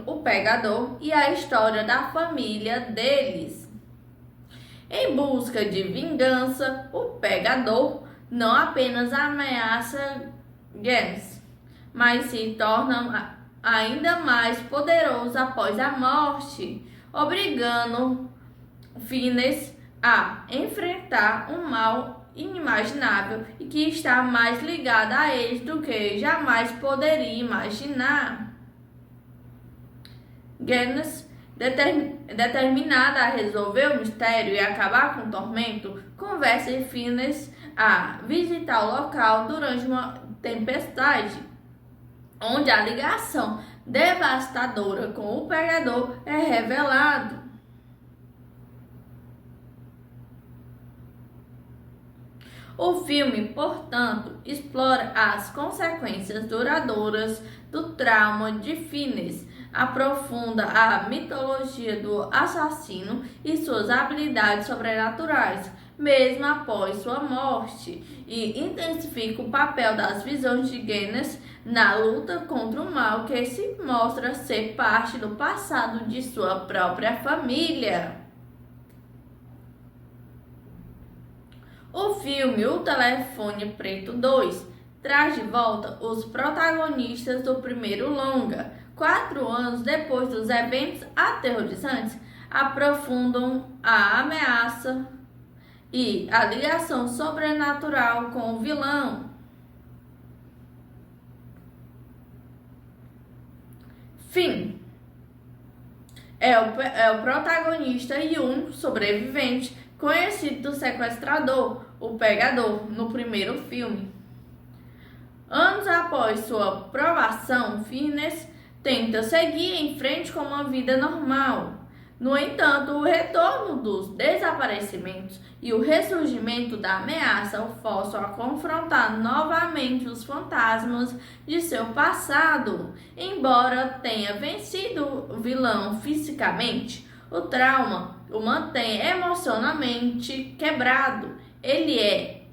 o Pegador, e a história da família deles. Em busca de vingança, o Pegador não apenas ameaça Gens, mas se torna ainda mais poderoso após a morte, obrigando Finney a enfrentar um mal inimaginável e que está mais ligado a eles do que jamais poderia imaginar. Gens, determinada a resolver o mistério e acabar com o tormento, convence Finney a visitar o local durante uma tempestade, onde a ligação devastadora com o Pegador é revelado. O filme, portanto, explora as consequências duradouras do trauma de Finney, aprofunda a mitologia do assassino e suas habilidades sobrenaturais, mesmo após sua morte, e intensifica o papel das visões de Gens na luta contra o mal que se mostra ser parte do passado de sua própria família. O filme O Telefone Preto 2 traz de volta os protagonistas do primeiro longa. 4 anos depois dos eventos aterrorizantes, aprofundam a ameaça e a ligação sobrenatural com o vilão. Finn é o protagonista e um sobrevivente conhecido do sequestrador, o Pegador, no primeiro filme. Anos após sua provação, Finney tenta seguir em frente com uma vida normal. No entanto, o retorno dos desaparecimentos e o ressurgimento da ameaça o forçam a confrontar novamente os fantasmas de seu passado. Embora tenha vencido o vilão fisicamente, o trauma o mantém emocionalmente quebrado. Ele é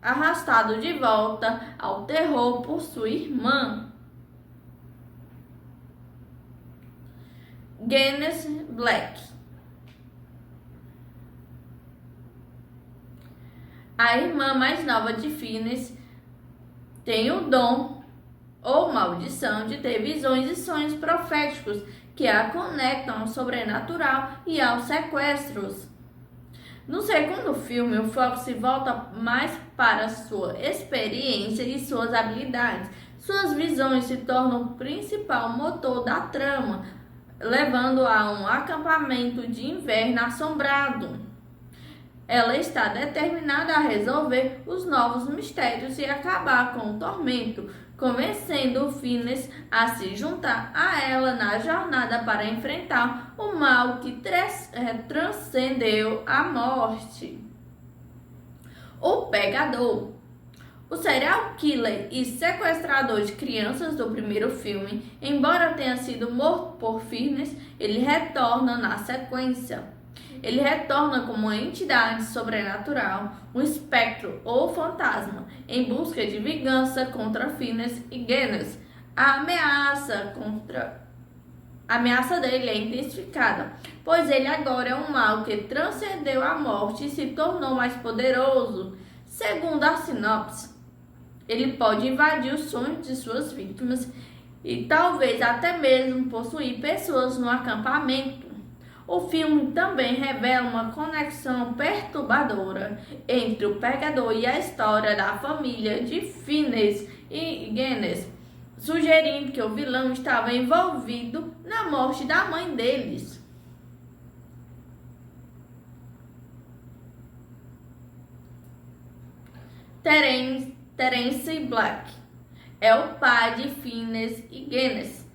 arrastado de volta ao terror por sua irmã. Gens Black. A irmã mais nova de Finney tem o dom ou maldição de ter visões e sonhos proféticos que a conectam ao sobrenatural e aos sequestros. No segundo filme, o foco se volta mais para sua experiência e suas habilidades. Suas visões se tornam o principal motor da trama, levando a um acampamento de inverno assombrado. Ela está determinada a resolver os novos mistérios e acabar com o tormento, convencendo o Phineas a se juntar a ela na jornada para enfrentar o mal que transcendeu a morte. O Pegador. O serial killer e sequestrador de crianças do primeiro filme, embora tenha sido morto por Phineas, ele retorna na sequência. Ele retorna como uma entidade sobrenatural, um espectro ou fantasma, em busca de vingança contra Phineas e Genis. A ameaça dele é intensificada, pois ele agora é um mal que transcendeu a morte e se tornou mais poderoso. Segundo a sinopse, ele pode invadir os sonhos de suas vítimas e talvez até mesmo possuir pessoas no acampamento. O filme também revela uma conexão perturbadora entre o Pegador e a história da família de Phineas e Genis, sugerindo que o vilão estava envolvido na morte da mãe deles. Terence Black é o pai de Phineas e Genis.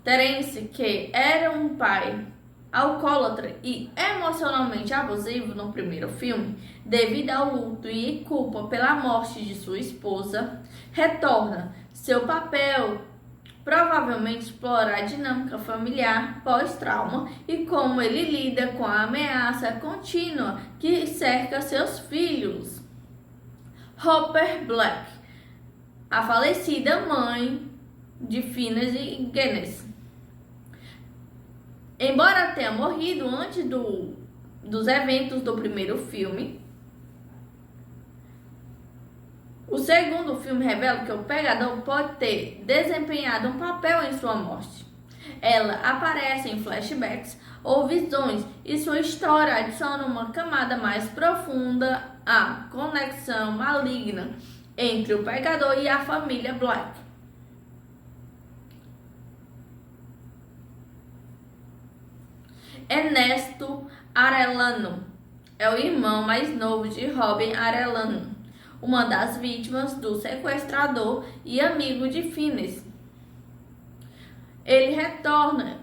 Terence, que era um pai alcoólatra e emocionalmente abusivo no primeiro filme, devido ao luto e culpa pela morte de sua esposa, retorna. Seu papel provavelmente explorar a dinâmica familiar pós-trauma e como ele lida com a ameaça contínua que cerca seus filhos. Hopper Black, a falecida mãe de Phineas e Genis. Embora tenha morrido antes dos eventos do primeiro filme, o segundo filme revela que o Pegador pode ter desempenhado um papel em sua morte. Ela aparece em flashbacks ou visões e sua história adiciona uma camada mais profunda à conexão maligna entre o Pegador e a família Black. Ernesto Arellano é o irmão mais novo de Robin Arellano, uma das vítimas do sequestrador e amigo de Phineas. Ele retorna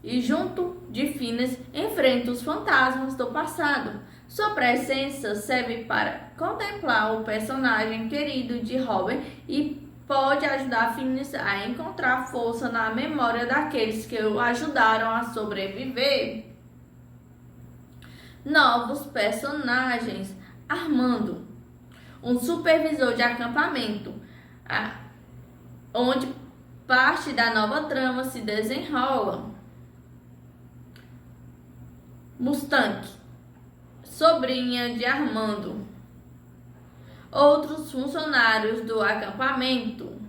e, junto de Phineas, enfrenta os fantasmas do passado. Sua presença serve para contemplar o personagem querido de Robin e pode ajudar Phineas a encontrar força na memória daqueles que o ajudaram a sobreviver. Novos personagens. Armando, um supervisor de acampamento, onde parte da nova trama se desenrola. Mustang, sobrinha de Armando. Outros funcionários do acampamento,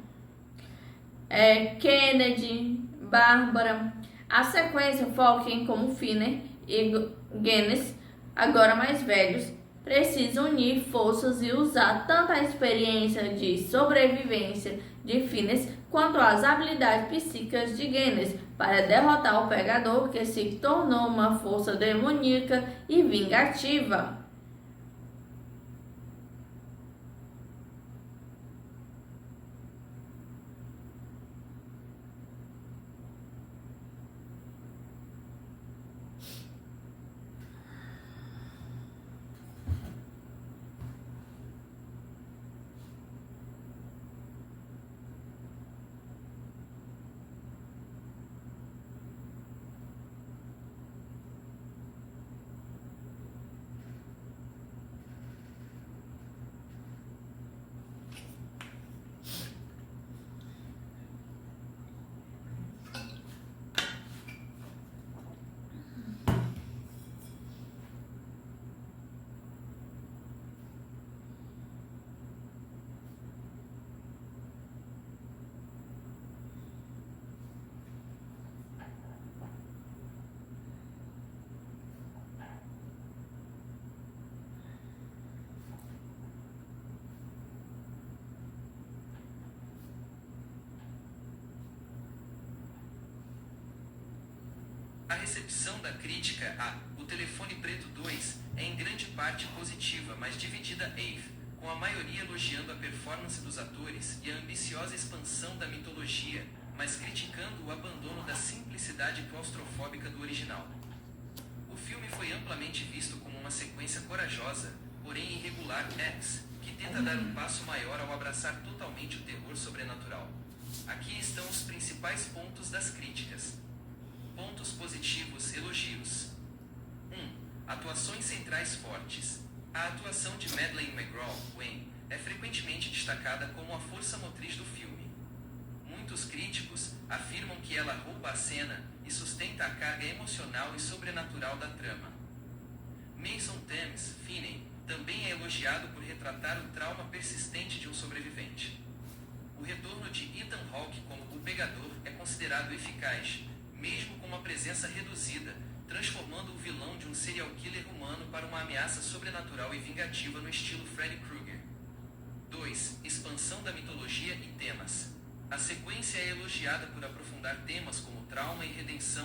Kennedy, Bárbara. A sequência foca em como Phineas e Genis, agora mais velhos, precisam unir forças e usar tanto a experiência de sobrevivência de Phineas quanto as habilidades psíquicas de Genis para derrotar o Pegador, que se tornou uma força demoníaca e vingativa. A recepção da crítica a O Telefone Preto 2 é em grande parte positiva, mas dividida com a maioria elogiando a performance dos atores e a ambiciosa expansão da mitologia, mas criticando o abandono da simplicidade claustrofóbica do original. O filme foi amplamente visto como uma sequência corajosa, porém irregular, que tenta dar um passo maior ao abraçar totalmente o terror sobrenatural. Aqui estão os principais pontos das críticas. Pontos positivos, elogios. 1. Atuações centrais fortes. A atuação de Madeleine McGraw, Gwen, é frequentemente destacada como a força motriz do filme. Muitos críticos afirmam que ela rouba a cena e sustenta a carga emocional e sobrenatural da trama. Mason Thames, Finney, também é elogiado por retratar o trauma persistente de um sobrevivente. O retorno de Ethan Hawke como o pegador é considerado eficaz, mesmo com uma presença reduzida, transformando o vilão de um serial killer humano para uma ameaça sobrenatural e vingativa no estilo Freddy Krueger. 2. Expansão da mitologia e temas. A sequência é elogiada por aprofundar temas como trauma e redenção